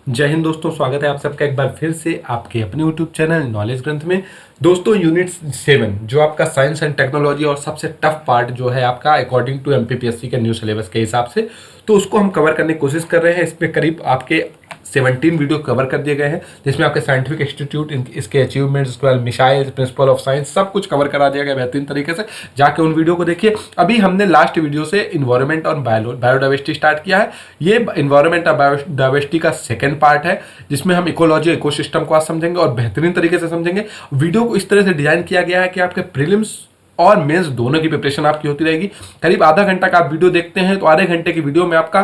जय हिंद दोस्तों, स्वागत है आप सबका एक बार फिर से आपके अपने यूट्यूब चैनल नॉलेज ग्रंथ में। दोस्तों, यूनिट 7 जो आपका साइंस एंड टेक्नोलॉजी और सबसे टफ पार्ट जो है आपका अकॉर्डिंग टू एमपीपीएससी के न्यू सिलेबस के हिसाब से, तो उसको हम कवर करने की कोशिश कर रहे हैं। इसमें करीब आपके 17 वीडियो कवर कर दिए गए हैं, जिसमें आपके साइंटिफिक इंस्टीट्यूट, इसके अचीवमेंट्स, उसके बाद मिसाइल, प्रिंसिपल ऑफ साइंस, सब कुछ कवर करा दिया गया बेहतरीन तरीके से। जाके उन वीडियो को देखिए। अभी हमने लास्ट वीडियो से इन्वायरमेंट और बायोडाइवर्सिटी स्टार्ट किया है। ये इन्वायरमेंट और बायोडाइवर्सिटी का सेकेंड पार्ट है, जिसमें हम इकोलॉजी, इकोसिस्टम को आज समझेंगे और बेहतरीन तरीके से समझेंगे। वीडियो को इस तरह से डिजाइन किया गया है कि आपके प्रीलिम्स और मेंस दोनों की प्रिपरेशन आपकी होती रहेगी। करीब आधा घंटा का आप वीडियो देखते हैं तो आधे घंटे की वीडियो में आपका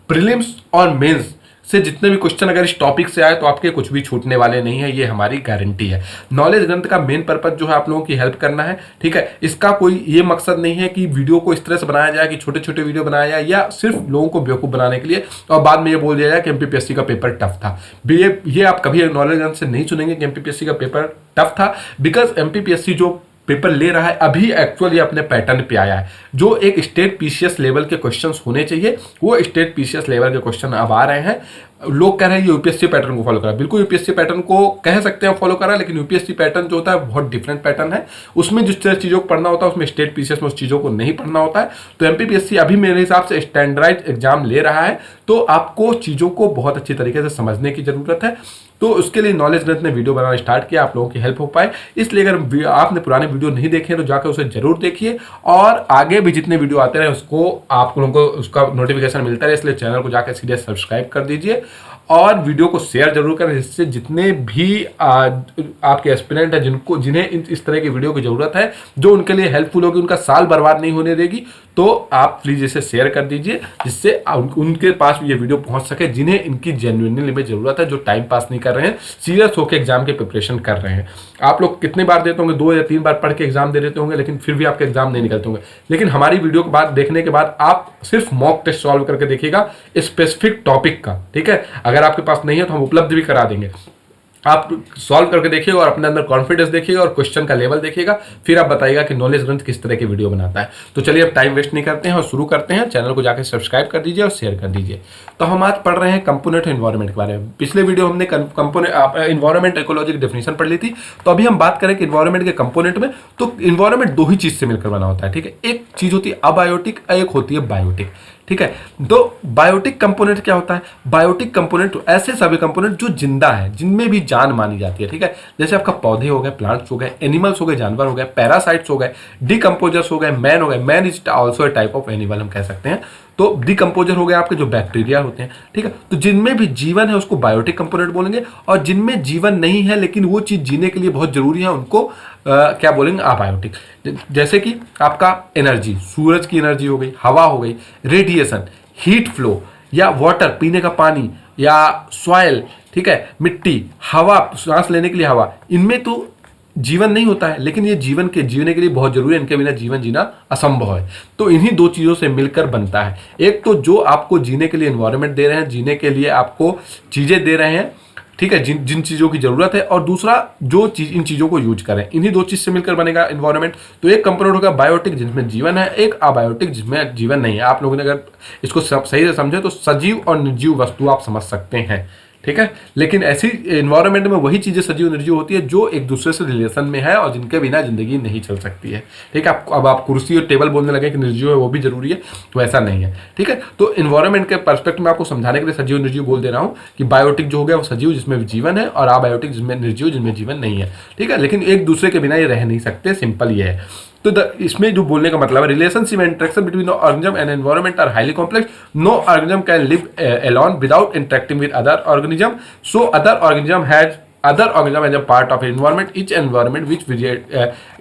प्रीलिम्स और मेंस से जितने भी क्वेश्चन अगर इस टॉपिक से आए तो आपके कुछ भी छूटने वाले नहीं है, ये हमारी गारंटी है। नॉलेज ग्रंथ का मेन पर्पज जो है आप लोगों की हेल्प करना है, ठीक है। इसका कोई ये मकसद नहीं है कि वीडियो को इस तरह से बनाया जाए कि छोटे छोटे वीडियो बनाया जाए या सिर्फ लोगों को बेवकूफ बनाने के लिए और बाद में ये बोल दिया जाए कि एमपीपीएससी का पेपर टफ था। ये आप कभी नॉलेज ग्रंथ से नहीं सुनेंगे कि एमपीपीएससी का पेपर टफ था, बिकॉज एमपीपीएससी जो पेपर ले रहा है अभी एक्चुअली अपने पैटर्न पे आया है। जो एक स्टेट पीसीएस लेवल के क्वेश्चंस होने चाहिए, वो स्टेट पीसीएस लेवल के क्वेश्चन अब आ रहे हैं। लोग कह रहे हैं ये यूपीएससी पैटर्न को फॉलो करा, बिल्कुल यूपीएससी पैटर्न को कह सकते हैं फॉलो करा, लेकिन यूपीएससी पैटर्न जो होता है बहुत डिफरेंट पैटर्न है। उसमें जिस तरह चीज़ों को पढ़ना होता है उसमें स्टेट पीसीएस में उस चीज़ों को नहीं पढ़ना होता है। तो एमपीपीएससी अभी मेरे हिसाब से स्टैंडर्डाइज्ड एग्जाम ले रहा है, तो आपको चीज़ों को बहुत अच्छी तरीके से समझने की जरूरत है। तो उसके लिए नॉलेज ग्रंथ ने वीडियो बनाना स्टार्ट किया, आप लोगों की हेल्प हो पाए। इसलिए अगर आपने पुराने वीडियो नहीं देखे तो जाकर उसे जरूर देखिए और आगे भी जितने वीडियो आते रहे उसको आप लोगों को उसका नोटिफिकेशन मिलता रहे। इसलिए चैनल को जाकर सीधे सब्सक्राइब कर दीजिए और वीडियो को शेयर जरूर करें, जिससे जितने भी आपके एस्पिरेंट हैं जिन्हें इस तरह की वीडियो की जरूरत है, जो उनके लिए हेल्पफुल होगी, उनका साल बर्बाद नहीं होने देगी, तो आप प्लीज इसे शेयर कर दीजिए, जिससे उनके पास ये वीडियो पहुंच सके जिन्हें इनकी जेन्युइनली में जरूरत है, जो टाइम पास नहीं कर रहे हैं, सीरियस होकर एग्जाम की प्रिपरेशन कर रहे हैं। आप लोग कितनी बार देते होंगे, 2 या 3 बार पढ़ के एग्जाम दे देते होंगे, लेकिन फिर भी आपके एग्जाम नहीं निकलते होंगे। लेकिन हमारी वीडियो के बाद देखने के बाद आप सिर्फ मॉक टेस्ट सॉल्व करके देखिएगा स्पेसिफिक टॉपिक का, ठीक है। अगर आपके पास नहीं है तो हम उपलब्ध भी करा देंगे। आप सॉल्व करके देखिएगा और अपने अंदर कॉन्फिडेंस देखिएगा और क्वेश्चन का लेवल देखिएगा, फिर आप बताइएगा कि नॉलेज ग्रंथ किस तरह की वीडियो बनाता है। तो चलिए अब टाइम वेस्ट नहीं करते हैं और शुरू करते हैं। चैनल को जाकर सब्सक्राइब कर दीजिए और शेयर कर दीजिए। तो हम आज पढ़ रहे हैं कंपोनेंट एनवायरनमेंट के बारे में। पिछले वीडियो हमने कंपोनेंट एनवायरनमेंट इकोलॉजी की डेफिनेशन पढ़ ली थी। तो अभी हम बात करें कि इन्वायरमेंट के कंपोनेंट में, तो इन्वायरमेंट 2 ही चीज से मिलकर बना होता है, ठीक है। एक चीज होती है अबायोटिक, एक होती है बायोटिक, ठीक है। तो बायोटिक कंपोनेंट क्या होता है? बायोटिक कंपोनेंट ऐसे सभी कंपोनेंट जो जिंदा है, जिनमें भी जान मानी जाती है, ठीक है। जैसे आपका पौधे हो गए, प्लांट्स हो गए, एनिमल्स हो गए, जानवर हो गए, पैरासाइट्स हो गए, डिकम्पोजर्स हो गए, मैन हो गए। Man is also a type of animal हम कह सकते हैं। तो डिकम्पोजर हो गए आपके जो बैक्टीरिया होते हैं, ठीक है। तो जिनमें भी जीवन है उसको बायोटिक कंपोनेंट बोलेंगे, और जिनमें जीवन नहीं है लेकिन वो चीज जीने के लिए बहुत जरूरी है उनको क्या बोलेंगे? अबायोटिक। जैसे कि आपका एनर्जी, सूरज की एनर्जी हो गई, हवा हो गई, रेडिएशन, हीट फ्लो, या वाटर पीने का पानी, या सॉइल, ठीक है, मिट्टी, हवा सांस लेने के लिए हवा, इनमें तो जीवन नहीं होता है लेकिन ये जीवन के जीने के लिए बहुत जरूरी है। इनके बिना जीवन जीना असंभव है। तो इन्हीं 2 चीजों से मिलकर बनता है। एक तो जो आपको जीने के लिए एनवायरनमेंट दे रहे हैं, जीने के लिए आपको चीजें दे रहे हैं, ठीक है, जिन चीजों की जरूरत है, और दूसरा जो चीज इन चीजों को यूज करें। इन्हीं 2 चीज से मिलकर बनेगा एनवायरनमेंट। तो एक कंपोनेंट होगा बायोटिक जिसमें जीवन है, एक अबायोटिक जिसमें जीवन नहीं है। आप लोगों ने अगर इसको सही से समझे तो सजीव और निर्जीव वस्तु आप समझ सकते हैं, ठीक है। लेकिन ऐसी एनवायरनमेंट में वही चीजें सजीव निर्जीव होती है जो एक दूसरे से रिलेशन में है और जिनके बिना जिंदगी नहीं चल सकती है, ठीक है। अब आप कुर्सी और टेबल बोलने लगे कि निर्जीव है, वो भी जरूरी है, तो ऐसा नहीं है, ठीक है। तो एनवायरनमेंट के पर्सपेक्टिव में आपको समझाने के लिए सजीव निर्जीव बोल दे रहा हूँ कि बायोटिक जो हो गया वो सजीव जिसमें जीवन है, और अबायोटिक जिसमें निर्जीव जिसमें जीवन नहीं है, ठीक है। लेकिन एक दूसरे के बिना ये रह नहीं सकते, सिंपल ये है। तो इसमें जो बोलने का मतलब है, relationship and interaction between organism and environment are highly complex. No organism can live alone without interacting with other organism, so other organism has a part of environment, each environment which we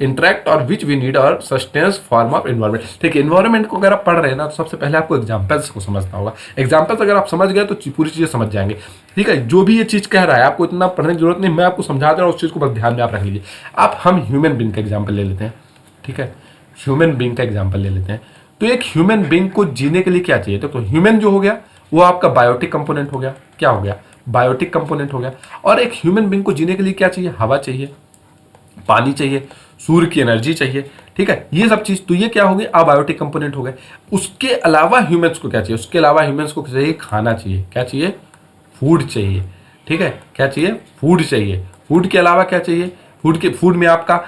interact or which we need our sustenance form of environment। ठीक है, environment को अगर आप पढ़ रहे हैं ना तो सबसे पहले आपको एग्जाम्पल्स को समझना होगा। एग्जाम्पल्स अगर आप समझ गए तो पूरी चीजें समझ जाएंगे, ठीक है। जो भी ये चीज कह रहा है आपको इतना पढ़ने की जरूरत नहीं, मैं आपको समझा दे रहा हूँ, उस चीज को बस ध्यान में आप रख लीजिए। हम ह्यूमन बींग का एग्जाम्पल ले लेते हैं, ठीक है। ह्यूमन बींग का एग्जाम्पल ले लेते हैं। तो एक ह्यूमन बींग को जीने के लिए क्या चाहिए? तो ह्यूमन जो हो गया वो आपका बायोटिक कंपोनेंट हो गया। क्या हो गया? बायोटिक कंपोनेंट हो गया। और एक ह्यूमन बींग को जीने के लिए क्या चाहिए? हवा चाहिए, पानी चाहिए, सूर्य की एनर्जी चाहिए, ठीक ठीक है, ये सब चीज, तो ये क्या हो गई, अबायोटिक कंपोनेंट हो गए। उसके अलावा ह्यूमंस को क्या चाहिए, उसके अलावा ह्यूमंस को चाहिए, खाना चाहिए, क्या चाहिए, फूड चाहिए। ठीक है, क्या चाहिए, फूड चाहिए। फूड के अलावा क्या चाहिए, फूड में आपका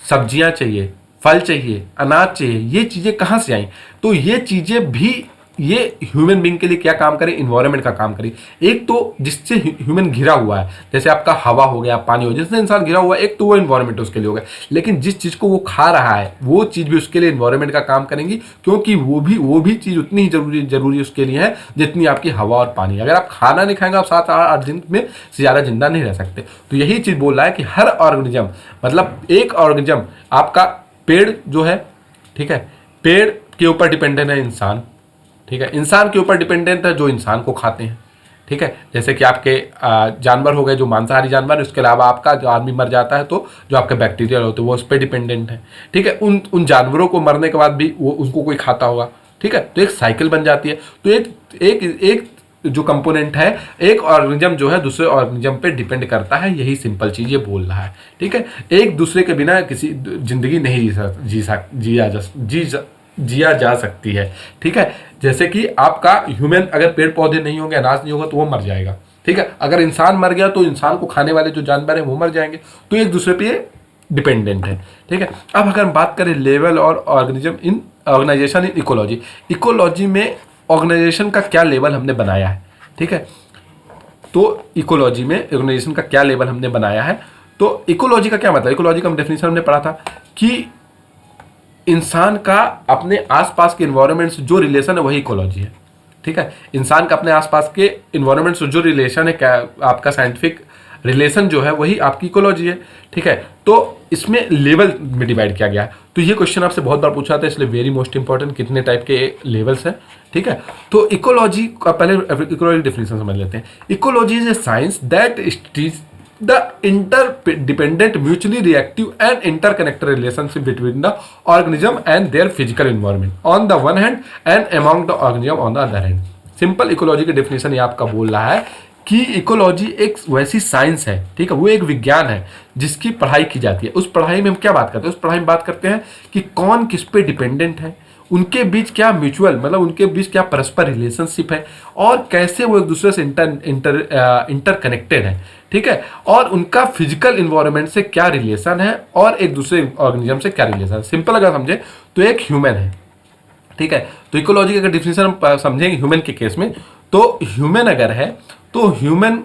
सब्जियां चाहिए, फल चाहिए, अनाज चाहिए। ये चीजें कहाँ से आई, तो ये चीजें भी ये ह्यूमन बीइंग के लिए क्या काम करे, इन्वायरमेंट का काम करे। एक तो जिससे ह्यूमन घिरा हुआ है, जैसे आपका हवा हो गया, पानी हो गया, जिससे इंसान घिरा हुआ है, एक तो वो इन्वायरमेंट उसके लिए हो गया। लेकिन जिस चीज को वो खा रहा है वो चीज भी उसके लिए इन्वायरमेंट का काम करेंगी, क्योंकि वो भी चीज उतनी ही जरूरी उसके लिए है जितनी आपकी हवा और पानी। अगर आप खाना नहीं खाएंगे, आप 7-8 दिन में से ज्यादा जिंदा नहीं रह सकते। तो यही चीज बोल रहा है कि हर ऑर्गेनिज्म, मतलब एक ऑर्गेनिज्म आपका, पेड़ जो है, ठीक है, पेड़ के ऊपर डिपेंडेंट है इंसान। ठीक है, इंसान के ऊपर डिपेंडेंट है जो इंसान को खाते हैं। ठीक है, जैसे कि आपके जानवर हो गए जो मांसाहारी जानवर, उसके अलावा आपका जो आदमी मर जाता है तो जो आपके बैक्टीरिया होते हैं वो उस पर डिपेंडेंट है। ठीक है, उन जानवरों को मरने के बाद भी वो उनको कोई खाता होगा। ठीक है, तो एक साइकिल बन जाती है। तो एक जो कंपोनेंट है, एक ऑर्गेनिज्म जो है दूसरे ऑर्गेनिज्म पे डिपेंड करता है, यही सिंपल चीज ये बोल रहा है। ठीक है, एक दूसरे के बिना किसी जिंदगी नहीं जिया जा सकती है। ठीक है, जैसे कि आपका ह्यूमन, अगर पेड़ पौधे नहीं होंगे, अनाज नहीं होगा तो वो मर जाएगा। ठीक है, अगर इंसान मर गया तो इंसान को खाने वाले जो जानवर हैं वो मर जाएंगे। तो एक दूसरे पे डिपेंडेंट है। ठीक है, अब अगर हम बात करें लेवल और organism in organisation in ecology, ecology में ऑर्गेनाइजेशन का क्या लेवल हमने बनाया है। ठीक है, तो इकोलॉजी में ऑर्गेनाइजेशन का क्या लेवल हमने बनाया है। तो इकोलॉजी का क्या मतलब, इकोलॉजी का डेफिनेशन हमने पढ़ा था कि इंसान का अपने आसपास के इन्वायरमेंट से जो रिलेशन है वही इकोलॉजी है। ठीक है, इंसान का अपने आसपास के इन्वायरमेंट से जो रिलेशन है, क्या आपका साइंटिफिक रिलेशन जो है वही आपकी इकोलॉजी है। ठीक है, तो इसमें लेवल में डिवाइड किया गया है। तो ये क्वेश्चन आपसे बहुत बार पूछा था, इसलिए वेरी मोस्ट इंपॉर्टेंट, कितने टाइप के लेवल्स हैं। ठीक है, तो इकोलॉजी का पहले इकोलॉजी डेफिनेशन समझ लेते हैं। Ecology is a science that studies the interdependent, mutually reactive and interconnected relationship between the organism and their physical environment on the one hand and among the organism on the other hand. Simple ecology की definition ये आपका बोल रहा है कि ecology एक वैसी science है, ठीक है, वो एक विज्ञान है जिसकी पढ़ाई की जाती है। उस पढ़ाई में हम क्या बात करते हैं, उस पढ़ाई में बात करते हैं कि कौन किस पे डिपेंडेंट है, उनके बीच क्या म्यूचुअल, मतलब उनके बीच क्या परस्पर रिलेशनशिप है, और कैसे वो एक दूसरे से इंटरकनेक्टेड है। ठीक है, और उनका फिजिकल इन्वायरमेंट से क्या रिलेशन है और एक दूसरे ऑर्गेनिज्म से क्या रिलेशन है। सिंपल अगर समझे तो एक ह्यूमन है। ठीक है, तो इकोलॉजी का डिफिनेशन हम समझेंगे ह्यूमन के केस में, तो ह्यूमन अगर है तो ह्यूमन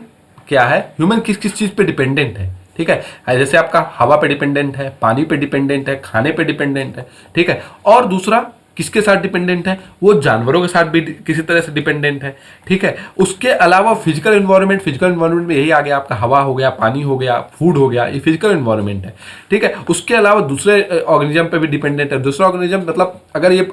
क्या है, ह्यूमन किस किस चीज पे डिपेंडेंट है। ठीक है, जैसे आपका हवा पे डिपेंडेंट है, पानी पे डिपेंडेंट है, खाने पे डिपेंडेंट है। ठीक है, और दूसरा किसके साथ डिपेंडेंट है, वो जानवरों के साथ भी किसी तरह से डिपेंडेंट है। ठीक है, उसके अलावा फिजिकल इन्वायरमेंट में यही आ गया, आपका हवा हो गया, पानी हो गया, फूड हो गया, ये फिजिकल इन्वायरमेंट है। ठीक है, उसके अलावा दूसरे ऑर्गेनिज्म पे भी डिपेंडेंट है। दूसरा ऑर्गेनिज्म मतलब अगर ये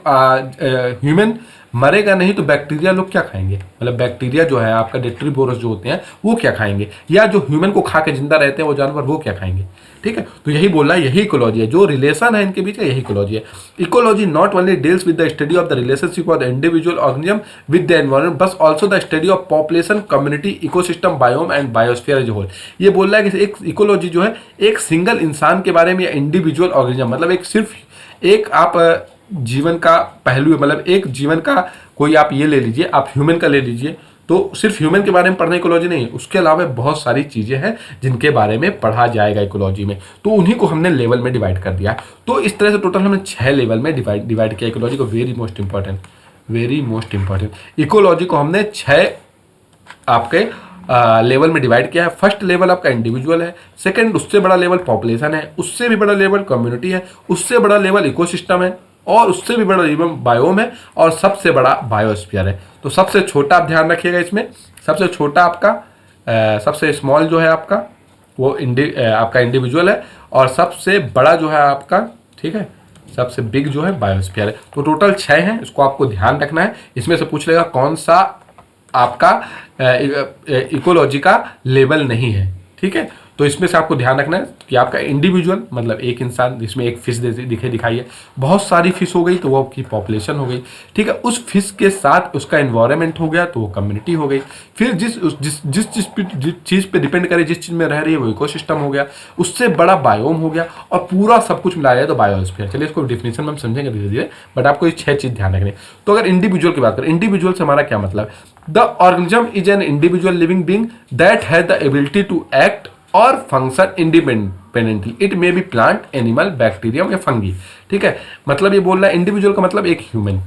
ह्यूमन मरेगा नहीं तो बैक्टीरिया लोग क्या खाएंगे, मतलब बैक्टीरिया जो है आपका डेट्रीबोरस जो होते हैं वो क्या खाएंगे, या जो ह्यूमन को खा के जिंदा रहते हैं वो जानवर वो क्या खाएंगे। ठीक है, तो यही बोल रहा है, यही इकोलॉजी है, जो रिलेशन है इनके बीच का, यही इकोलॉजी है। Ecology not only deals with the study of the relationship of the individual organism with the environment but also the study of population, community, ecosystem, biome and biosphere as whole. ये बोल रहा है कि एक ecology जो है एक single इंसान के बारे में, या इंडिविजुअल ऑर्गेनिज्म, मतलब एक सिर्फ एक आप जीवन का पहलू, मतलब एक जीवन का कोई आप ये ले लीजिए, आप ह्यूमन का ले लीजिए, तो सिर्फ ह्यूमन के बारे में पढ़ना इकोलॉजी नहीं है, उसके अलावा बहुत सारी चीजें हैं जिनके बारे में पढ़ा जाएगा इकोलॉजी में। तो उन्हीं को हमने लेवल में डिवाइड कर दिया। तो इस तरह से टोटल हमने 6 लेवल में डिवाइड किया इकोलॉजी को। वेरी मोस्ट इंपॉर्टेंट इकोलॉजी को हमने 6 आपके लेवल में डिवाइड किया है। फर्स्ट लेवल आपका इंडिविजुअल है, सेकंड उससे बड़ा लेवल पॉपुलेशन है, उससे भी बड़ा लेवल कम्युनिटी है, उससे बड़ा लेवल इकोसिस्टम है, और उससे भी बड़ा लेवल बायोम है, और सबसे बड़ा बायोस्फीयर है। तो सबसे छोटा आप ध्यान रखिएगा इसमें, सबसे छोटा आपका सबसे स्मॉल जो है आपका वो आपका इंडिविजुअल है, और सबसे बड़ा जो है आपका, ठीक है, सबसे बिग जो है बायोस्फीयर है। तो टोटल 6 हैं, इसको आपको ध्यान रखना है। इसमें से पूछ लेगा कौन सा आपका इकोलॉजी का लेवल नहीं है। ठीक है, तो इसमें से आपको ध्यान रखना है कि आपका इंडिविजुअल मतलब एक इंसान, जिसमें एक फिश दिखाई है, बहुत सारी फिश हो गई तो वो आपकी पॉपुलेशन हो गई, ठीक है। उस फिश के साथ उसका एनवायरनमेंट हो गया तो वो कम्युनिटी हो गई। फिर जिस चीज़ पे डिपेंड करे, जिस चीज़ में रह रही है वो इकोसिस्टम हो गया, उससे बड़ा बायोम हो गया, और पूरा सब कुछ मिलाया जाए तो बायोस्फीयर। चलिए इसको डिफिनेशन में हम समझेंगे धीरे धीरे, बट आपको ये 6 चीज़ ध्यान रखनी। तो अगर इंडिविजुअल की बात करें, इंडिविजुअल से हमारा क्या मतलब? The organism is an individual living being that has the ability to act और function independently. It may be plant, animal, bacterium या फंगी, ठीक है। मतलब ये बोल रहा है इंडिविजुअल का मतलब एक ह्यूमन,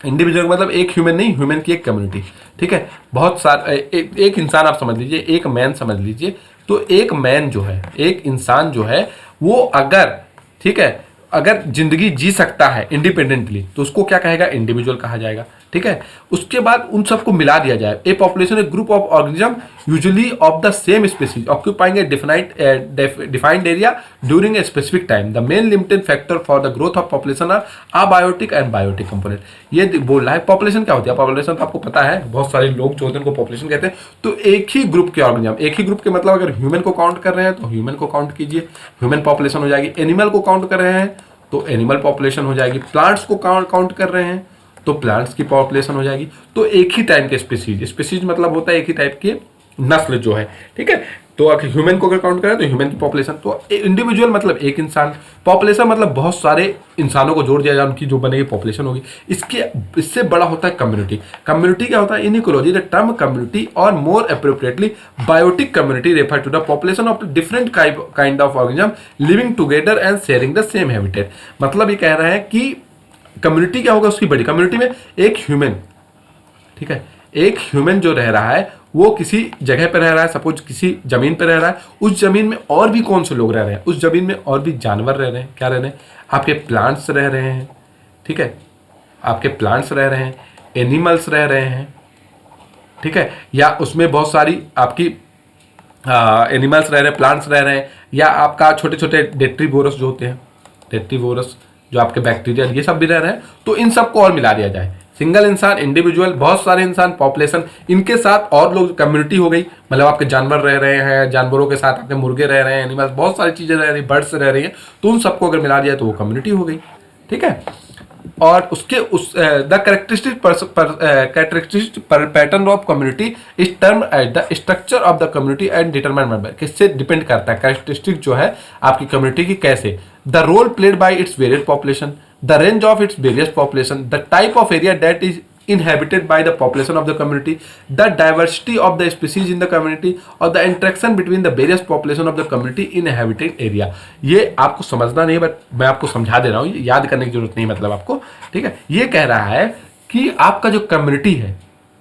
इंडिविजुअल का मतलब एक ह्यूमन नहीं, ह्यूमन की एक कम्युनिटी, ठीक है। बहुत सारे एक इंसान आप समझ लीजिए, एक मैन समझ लीजिए। तो एक मैन जो है, एक इंसान जो है, वो अगर, ठीक है, अगर जिंदगी जी सकता है इंडिपेंडेंटली तो उसको क्या कहेगा? इंडिविजुअल कहा जाएगा, ठीक है। उसके बाद उन सबको मिला दिया जाए। A population a group of organism usually of the same species occupying a defined area during a specific time. The main limited factor for the growth of population are abiotic and biotic component. ये बोल रहा है population क्या होती है। Population तो आपको पता है, बहुत सारे लोग जो होते हैं उनको पॉपुलेशन कहते हैं। तो एक ही ग्रुप के ऑर्गेनिज्म, एक ही ग्रुप के मतलब अगर ह्यूमन को काउंट कर रहे हैं तो ह्यूमन को काउंट कीजिए, ह्यूमन पॉपुलेशन हो जाएगी। एनिमल को काउंट कर रहे हैं तो एनिमल पॉपुलेशन हो जाएगी। प्लांट्स को काउंट कर रहे हैं तो प्लांट्स की पॉपुलेशन हो जाएगी। तो एक ही टाइप के स्पीसीज, स्पीसीज मतलब होता है एक ही टाइप की नस्ल जो है, ठीक है। तो अगर ह्यूमन को अगर काउंट करें तो ह्यूमन की पॉपुलेशन। तो इंडिविजुअल मतलब एक इंसान, पॉपुलेशन मतलब बहुत सारे इंसानों को जोड़ दिया जाए, उनकी जो बनेगी पॉपुलेशन होगी। इससे बड़ा होता है कम्युनिटी। कम्युनिटी क्या होता है? In ecology the term community or more appropriately biotic community refer to the population of different kind of organism living together and sharing the same habitat. मतलब ये कह रहे हैं कि कम्युनिटी क्या होगा? उसकी बड़ी कम्युनिटी में एक ह्यूमन, ठीक है, एक ह्यूमन जो रह रहा है वो किसी जगह पर रह रहा है, सपोज किसी जमीन पर रह रहा है। उस जमीन में और भी कौन से लोग रह रहे हैं? उस जमीन में और भी जानवर रह रहे हैं। क्या रह रहे हैं? आपके प्लांट्स रह रहे हैं, ठीक है, आपके प्लांट्स रह रहे हैं, एनिमल्स रह रहे हैं, ठीक है, या उसमें बहुत सारी आपकी एनिमल्स रह रहे हैं, प्लांट्स रह रहे हैं, या आपका छोटे छोटे डेट्रीवोरस जो होते हैं, डेट्रीवोरस जो आपके बैक्टीरिया, ये सब भी रह रहे हैं। तो इन सबको और मिला दिया जाए। सिंगल इंसान, इंडिविजुअल, बहुत सारे इंसान, पॉपुलेशन, इनके साथ और लोग, कम्युनिटी हो गई। मतलब आपके जानवर रह रहे हैं, जानवरों के साथ आपके मुर्गे रह रहे हैं, एनिमल्स, बहुत सारी चीज़ें रह रही हैं, बर्ड्स रह रही हैं। तो उन सबको अगर मिला दिया तो वो कम्युनिटी हो गई, ठीक है। और उसके the characteristic pattern of community is term as the structure of the community and determine member. किससे डिपेंड करता है? कैरेक्टरिस्टिक जो है आपकी कम्युनिटी की, कैसे? The role played by its various population, the range of its various population, the type of area that is inhabited by the population of the community, the diversity of the species in the community, और the interaction between the various population of the community in inhabited area। ये आपको समझना नहीं, but मैं आपको समझा दे रहा हूँ, याद करने की जरूरत नहीं मतलब आपको, ठीक है। ये कह रहा है कि आपका जो कम्युनिटी है,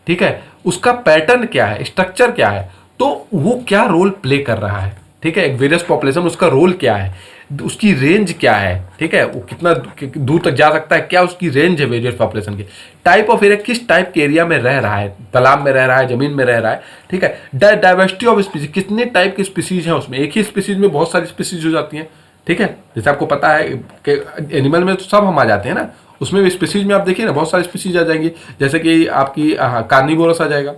ठीक है, उसका पैटर्न क्या है, स्ट्रक्चर क्या है, तो वो क्या रोल प्ले कर रहा है, ठीक है। एक वेरियस पॉपुलेशन, उसका रोल क्या है, उसकी रेंज क्या है, ठीक है, वो कितना दूर तक जा सकता है, क्या उसकी रेंज है वेरियस पॉपुलेशन की। टाइप ऑफ एरिया, किस टाइप के एरिया में रह रहा है, तालाब में रह रहा है, जमीन में रह रहा है, ठीक है। डाइवर्सिटी ऑफ स्पीसीज, कितने टाइप की स्पीसीज हैं उसमें। एक ही स्पीसीज में बहुत सारी स्पीसीज हो जाती हैं, ठीक है। जैसे आपको पता है कि एनिमल में तो सब हम आ जाते हैं ना, उसमें भी स्पीसीज में आप देखिए ना बहुत सारी स्पीसीज आ जाएंगी। जैसे कि आपकी कार्निवोरस आ जाएगा,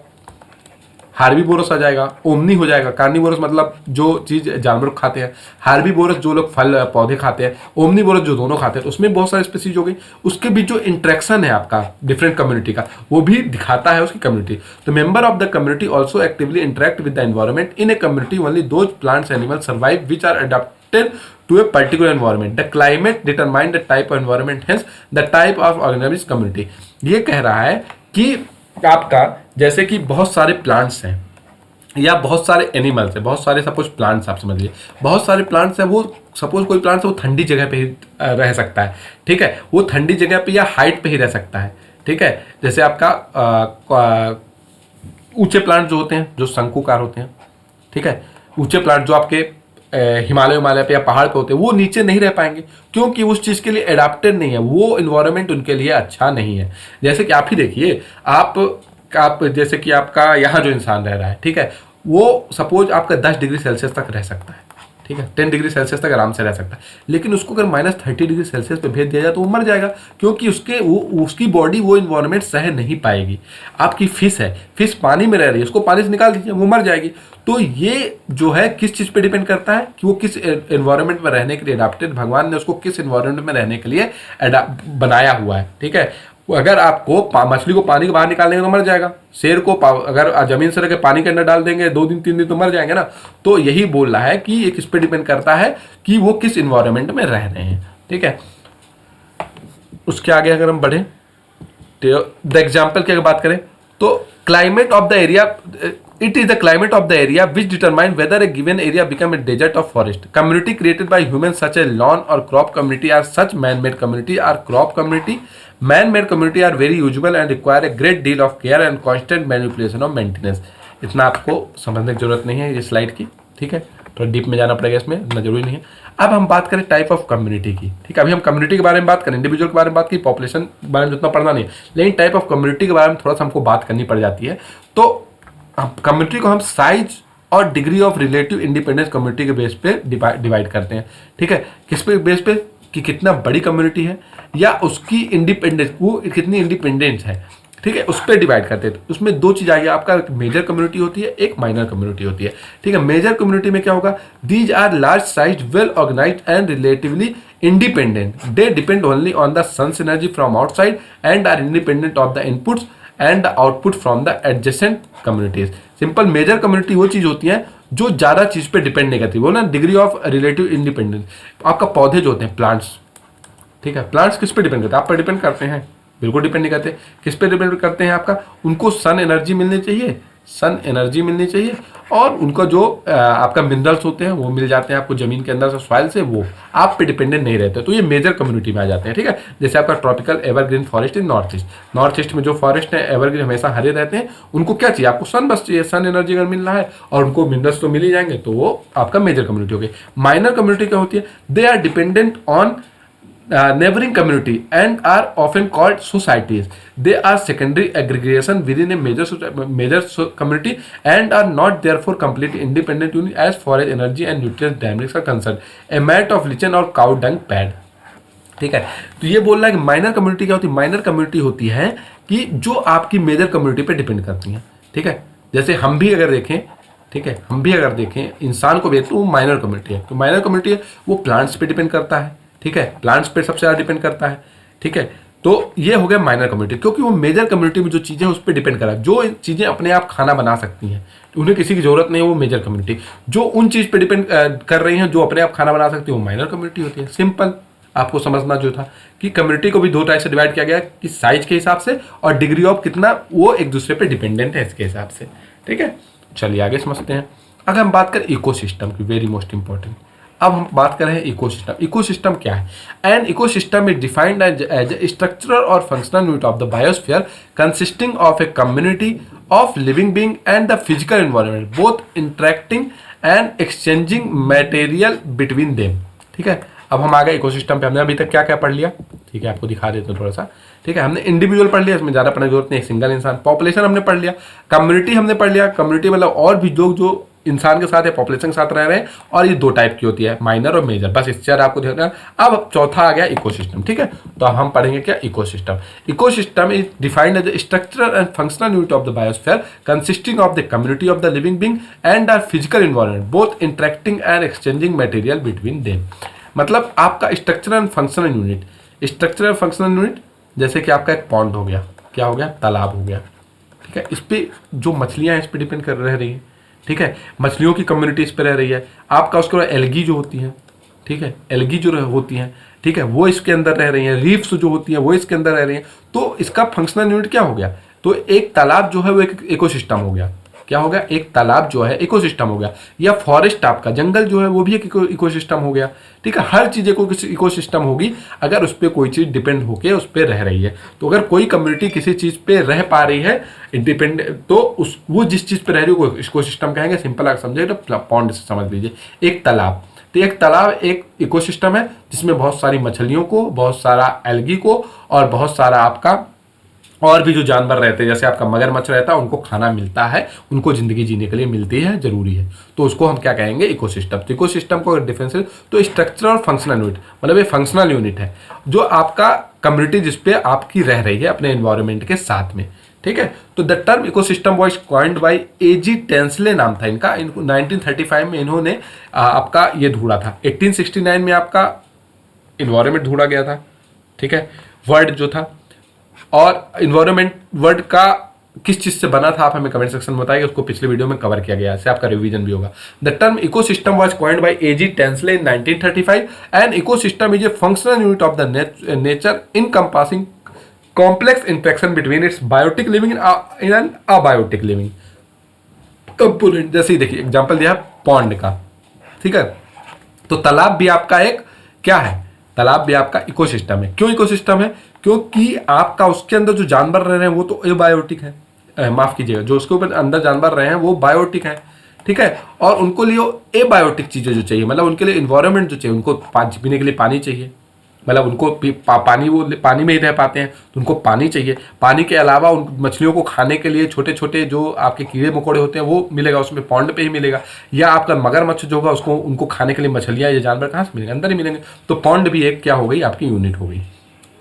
हार्बीवोरस आ जाएगा, ओमनी हो जाएगा। कार्निवोरस मतलब जो चीज़ जानवर खाते हैं, हार्बीवोरस जो लोग फल पौधे खाते हैं, ओमनीवोरस जो दोनों खाते हैं। उसमें बहुत सारी स्पीसीज हो गई। उसके बीच जो इंट्रैक्शन है आपका डिफरेंट कम्युनिटी का, वो भी दिखाता है उसकी कम्युनिटी। तो member of the community also actively interact with the environment. In a community only those plants animal survive which are adapted to a particular environment. The climate determine the type of environment, hence the type of organism is community। ये कह रहा है कि आपका जैसे कि बहुत सारे प्लांट्स हैं या बहुत सारे एनिमल्स हैं, बहुत सारे सपोज प्लांट्स आप समझ लीजिए, बहुत सारे प्लांट्स हैं। वो सपोज कोई प्लांट्स है वो ठंडी जगह पे ही रह सकता है, ठीक है, वो ठंडी जगह पे या हाइट पे ही रह सकता है, ठीक है। जैसे आपका ऊंचे प्लांट जो होते हैं, जो शंकुकार होते हैं, ठीक है, ऊंचे प्लांट जो आपके हिमालय पे या पहाड़ पे होते हैं, वो नीचे नहीं रह पाएंगे क्योंकि उस चीज़ के लिए एडाप्टेड नहीं है, वो इन्वायरमेंट उनके लिए अच्छा नहीं है। जैसे कि आप ही देखिए, आप जैसे कि आपका यहाँ जो इंसान रह रहा है, ठीक है, वो सपोज आपका 10 डिग्री सेल्सियस तक रह सकता है, ठीक है, 10 डिग्री सेल्सियस तक आराम से रह सकता है। लेकिन उसको अगर -30 डिग्री सेल्सियस पे भेज दिया जाए तो वो मर जाएगा, क्योंकि उसकी बॉडी वो इन्वायरमेंट सह नहीं पाएगी। आपकी फिश है, फिश पानी में रह रही है, उसको पानी से निकाल दीजिए, वो मर जाएगी। तो ये जो है किस चीज़ पे डिपेंड करता है कि वो किस एनवायरनमेंट में रहने के लिए अडाप्टेड, भगवान ने उसको किस एनवायरनमेंट में रहने के लिए बनाया हुआ है। ठीक है, अगर आपको मछली को पानी के बाहर निकाल देंगे तो मर जाएगा, शेर को अगर जमीन से रखे पानी के अंदर डाल देंगे 2 दिन 3 दिन तो मर जाएंगे ना। तो यही बोल रहा है कि ये किस पे डिपेंड करता है कि वो किस इन्वायरमेंट में रह रहे हैं। ठीक है, उसके आगे अगर हम बढ़े द एग्जाम्पल की अगर बात करें तो climate of the area, it is the climate of the area which determine whether a given area become a desert or forest. Community created by humans such as lawn or crop community are such man-made community or crop community. Man-made community are very usual and require a great deal of care and constant manipulation of maintenance. इतना आपको समझने की जरूरत नहीं है ये slide की। ठीक है, थोड़ा डीप में जाना पड़ेगा, इसमें इतना जरूरी नहीं है। अब हम बात करें टाइप ऑफ कम्युनिटी की। ठीक है, अभी हम कम्युनिटी के बारे में बात करें, इंडिविजुअल के बारे में बात की, पॉपुलेशन के बारे में उतना पढ़ना नहीं, लेकिन टाइप ऑफ कम्युनिटी के बारे में थोड़ा सा हमको बात करनी पड़ जाती है। तो कम्युनिटी को हम साइज और degree of relative independence community के बेस पे डिवाइड करते हैं। ठीक है, किस पे बेस पे कि कितना बड़ी कम्युनिटी है या उसकी इंडिपेंडेंस, वो कितनी इंडिपेंडेंस है। ठीक है, उस पर डिवाइड करते हैं। तो उसमें 2 चीज़ आएगी, आपका एक मेजर कम्युनिटी होती है, एक माइनर कम्युनिटी होती है। ठीक है, मेजर कम्युनिटी में क्या होगा, these are large size well organised and relatively independent, they depend only on the sun's energy from outside and are independent of the inputs and the output from the adjacent communities. Simple major community वो चीज़ होती है जो ज़्यादा चीज़ पे depend नहीं करती, वो ना डिग्री ऑफ रिलेटिव इंडिपेंडेंस। आपका पौधे जो होते हैं, प्लांट्स, ठीक है, प्लांट्स किस पे डिपेंड करते हैं, आप पर डिपेंड करते हैं, बिल्कुल डिपेंड नहीं करते। किस पे डिपेंड करते हैं, आपका उनको सन एनर्जी मिलनी चाहिए, सन एनर्जी मिलनी चाहिए, और उनका जो आपका मिनरल्स होते हैं वो मिल जाते हैं आपको ज़मीन के अंदर से, सॉइल से, वो आप पे डिपेंडेंट नहीं रहते। तो ये मेजर कम्युनिटी में आ जाते हैं। ठीक है, जैसे आपका ट्रॉपिकल एवरग्रीन फॉरेस्ट इन नॉर्थ ईस्ट में जो फॉरेस्ट है एवरग्रीन हमेशा हरे रहते हैं, उनको क्या चाहिए, आपको सन बस चाहिए, सन एनर्जी अगर मिल रहा है और उनको मिनरल्स तो मिल ही जाएंगे, तो वो आपका मेजर कम्युनिटी हो गई। माइनर कम्युनिटी क्या होती है, they are dependent on neighboring community and are often called societies. They are secondary aggregation within a major community and are not therefore completely independent unit as far as energy and nutrient dynamics are concerned. A mat of lichen or cow dung pad. ठीक है, तो ये बोल रहा है कि minor community क्या होती है, माइनर कम्युनिटी होती है कि जो आपकी मेजर कम्युनिटी पे डिपेंड करती हैं। ठीक है, जैसे हम भी अगर देखें, ठीक है, हम भी अगर देखें इंसान को भी, तो वो माइनर कम्युनिटी है। तो माइनर कम्युनिटी है वो प्लांट्स पे डिपेंड करता है। ठीक है, प्लांट्स पे सबसे ज़्यादा डिपेंड करता है। ठीक है, तो ये हो गया माइनर कम्युनिटी, क्योंकि वो मेजर कम्युनिटी में जो चीज़ें उस पर डिपेंड कर रहा है, जो चीज़ें अपने आप खाना बना सकती हैं, उन्हें किसी की ज़रूरत नहीं है, वो मेजर कम्युनिटी। जो उन चीज़ पे डिपेंड कर रही हैं, जो अपने आप खाना बना सकती है, वो माइनर कम्युनिटी होती है। सिंपल आपको समझना जो था कि कम्युनिटी को भी 2 टाइप से डिवाइड किया गया कि साइज के हिसाब से और डिग्री ऑफ कितना वो एक दूसरे पे डिपेंडेंट है, इसके हिसाब से। ठीक है, चलिए आगे समझते हैं। अगर हम बात करें इकोसिस्टम की, वेरी मोस्ट इंपॉर्टेंट, अब हम बात कर रहे हैं इकोसिस्टम। इकोसिस्टम क्या है? An ecosystem is defined as a structural और functional unit of the biosphere consisting of a community of living being and the physical environment both interacting and exchanging material between them. ठीक है, अब हम आ गए ecosystem पे। हमने अभी तक क्या क्या पढ़ लिया, ठीक है, आपको दिखा देते हैं थोड़ा सा। ठीक है, हमने इंडिविजुअल पढ़ लिया, इसमें ज़्यादा पढ़ने की जरूरत नहीं, एक सिंगल इंसान। पॉपुलेशन हमने पढ़ लिया, कम्युनिटी हमने पढ़ लिया, कम्युनिटी मतलब और भी लोग जो इंसान के साथ या पॉपुलेशन के साथ रह रहे हैं, और ये 2 टाइप की होती है, माइनर और मेजर। बस इस 4 आपको देखना। अब चौथा आ गया इकोसिस्टम। ठीक है, तो हम पढ़ेंगे क्या, ecosystem. Ecosystem is defined as structural and functional unit of the biosphere consisting of the community of the living being and are physical environment both interacting and exchanging material between them. मतलब आपका structural and functional unit, structural and functional unit जैसे कि आपका एक pond हो गया, क्या हो गया, तालाब हो गया। ठीक है, इस पे जो मछलियाँ हैं इस पे डिपेंड कर रह रही हैं। ठीक है, मछलियों की कम्युनिटी इस पे रह रही है। आपका उसके बाद एल्गी जो होती हैं, ठीक है, एल्गी जो होती हैं, ठीक है, वो इसके अंदर रह रही हैं। रीफ्स जो होती हैं वो इसके अंदर रह रही हैं। तो इसका फंक्शनल यूनिट क्या हो गया, तो एक तालाब जो है वो एक इकोसिस्टम हो गया। क्या हो गया, एक तालाब जो है इकोसिस्टम हो गया। या फॉरेस्ट, आपका जंगल जो है वो भी एक इकोसिस्टम हो गया। ठीक है, हर चीज़ें को इकोसिस्टम होगी अगर उस पर कोई चीज़ डिपेंड होके उस पर रह रही है। तो अगर कोई कम्युनिटी किसी चीज़ पे रह पा रही है डिपेंड, तो उस वो जिस चीज़ पे रह रही है वो इकोसिस्टम कहेंगे। सिंपल अगर समझे तो पॉन्ड से समझ लीजिए, एक तालाब। तो एक तालाब एक इकोसिस्टम है जिसमें बहुत सारी मछलियों को, बहुत सारा एल्गी को और बहुत सारा आपका और भी जो जानवर रहते हैं जैसे आपका मगरमच्छ रहता है, उनको खाना मिलता है, उनको जिंदगी जीने के लिए मिलती है, जरूरी है, तो उसको हम क्या कहेंगे, इकोसिस्टम। तो इकोसिस्टम को डिफरेंशियल तो स्ट्रक्चर और फंक्शनल यूनिट, मतलब ये फंक्शनल यूनिट है जो आपका कम्युनिटी जिसपे आपकी रह रही है अपने एनवायरमेंट के साथ में, ठीक है। तो the term ecosystem was coined by A G Tansley, नाम था इनका, इनको 1935 में इन्होंने आपका ये ढूंढा था। 1869 में आपका इन्वायरमेंट ढूंढा गया था, ठीक है, वर्ड जो था। और इन्वायरमेंट वर्ड का किस चीज से बना था आप हमें कमेंट सेक्शन में बताइए, उसको पिछले वीडियो में कवर किया गया है, इससे आपका रिवीजन भी होगा। The term ecosystem was coined by A G Tansley in 1935 and ecosystem is a functional unit of the nature encompassing complex interaction between its biotic living and abiotic living component. जैसे ही देखिए एग्जांपल दिया pond का, ठीक है, तो तालाब भी आपका एक क्या है, तालाब भी आपका इकोसिस्टम है। क्यों इकोसिस्टम है? क्योंकि आपका उसके अंदर जो जानवर रह रहे हैं वो तो एबायोटिक है, माफ कीजिएगा, जो उसके ऊपर अंदर जानवर रहे हैं वो बायोटिक है, ठीक है। और उनको लिए एबायोटिक चीजें जो चाहिए, मतलब उनके लिए इन्वायरमेंट जो चाहिए, उनको पीने के लिए पानी चाहिए, मतलब उनको पानी, वो पानी में ही रह पाते हैं तो उनको पानी चाहिए। पानी के अलावा उन मछलियों को खाने के लिए छोटे छोटे जो आपके कीड़े मकोड़े होते हैं वो मिलेगा, उसमें पॉन्ड पे ही मिलेगा। या आपका मगरमच्छ जो होगा उसको उनको खाने के लिए मछलियाँ या जानवर कहाँ से मिलेंगे, अंदर ही मिलेंगे। तो पॉन्ड भी एक क्या हो गई, आपकी यूनिट हो गई,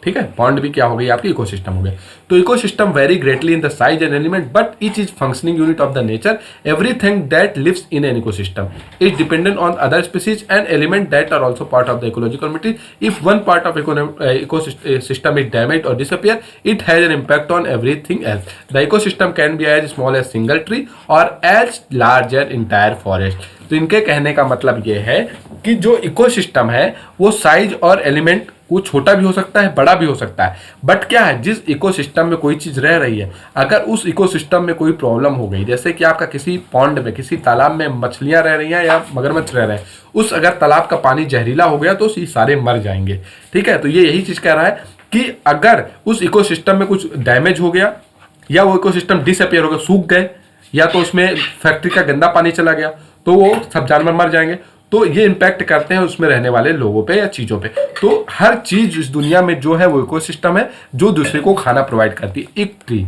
ठीक है। पॉन्ड भी क्या हो गई, आपकी इकोसिस्टम हो गया। तो ecosystem vary greatly in the size and element but each is functioning unit of the nature. Everything that lives in an ecosystem is dependent on other species and element that are also part of the ecological community. If one part of ecosystem is damage or disappear it has an impact on everything else. The ecosystem can be as small as single tree or as large as entire forest. तो इनके कहने का मतलब ये है कि जो ecosystem है वो साइज और एलिमेंट वो छोटा भी हो सकता है, बड़ा भी हो सकता है, बट क्या है, जिस इकोसिस्टम में कोई चीज रह रही है, अगर उस इकोसिस्टम में कोई प्रॉब्लम हो गई, जैसे कि आपका किसी पॉन्ड में, किसी तालाब में मछलियां रह रही हैं या मगरमच्छ रह रहे हैं, उस अगर तालाब का पानी जहरीला हो गया तो ये सारे मर जाएंगे, ठीक है। तो ये यही चीज कह रहा है कि अगर उस इकोसिस्टम में कुछ डैमेज हो गया या वो इकोसिस्टम डिसअपियर हो गया, सूख गए, या तो उसमें फैक्ट्री का गंदा पानी चला गया, तो वो सब जानवर मर जाएंगे। तो ये इम्पैक्ट करते हैं उसमें रहने वाले लोगों पे या चीजों पे। तो हर चीज इस दुनिया में जो है वो इकोसिस्टम है जो दूसरे को खाना प्रोवाइड करती है। एक ट्री,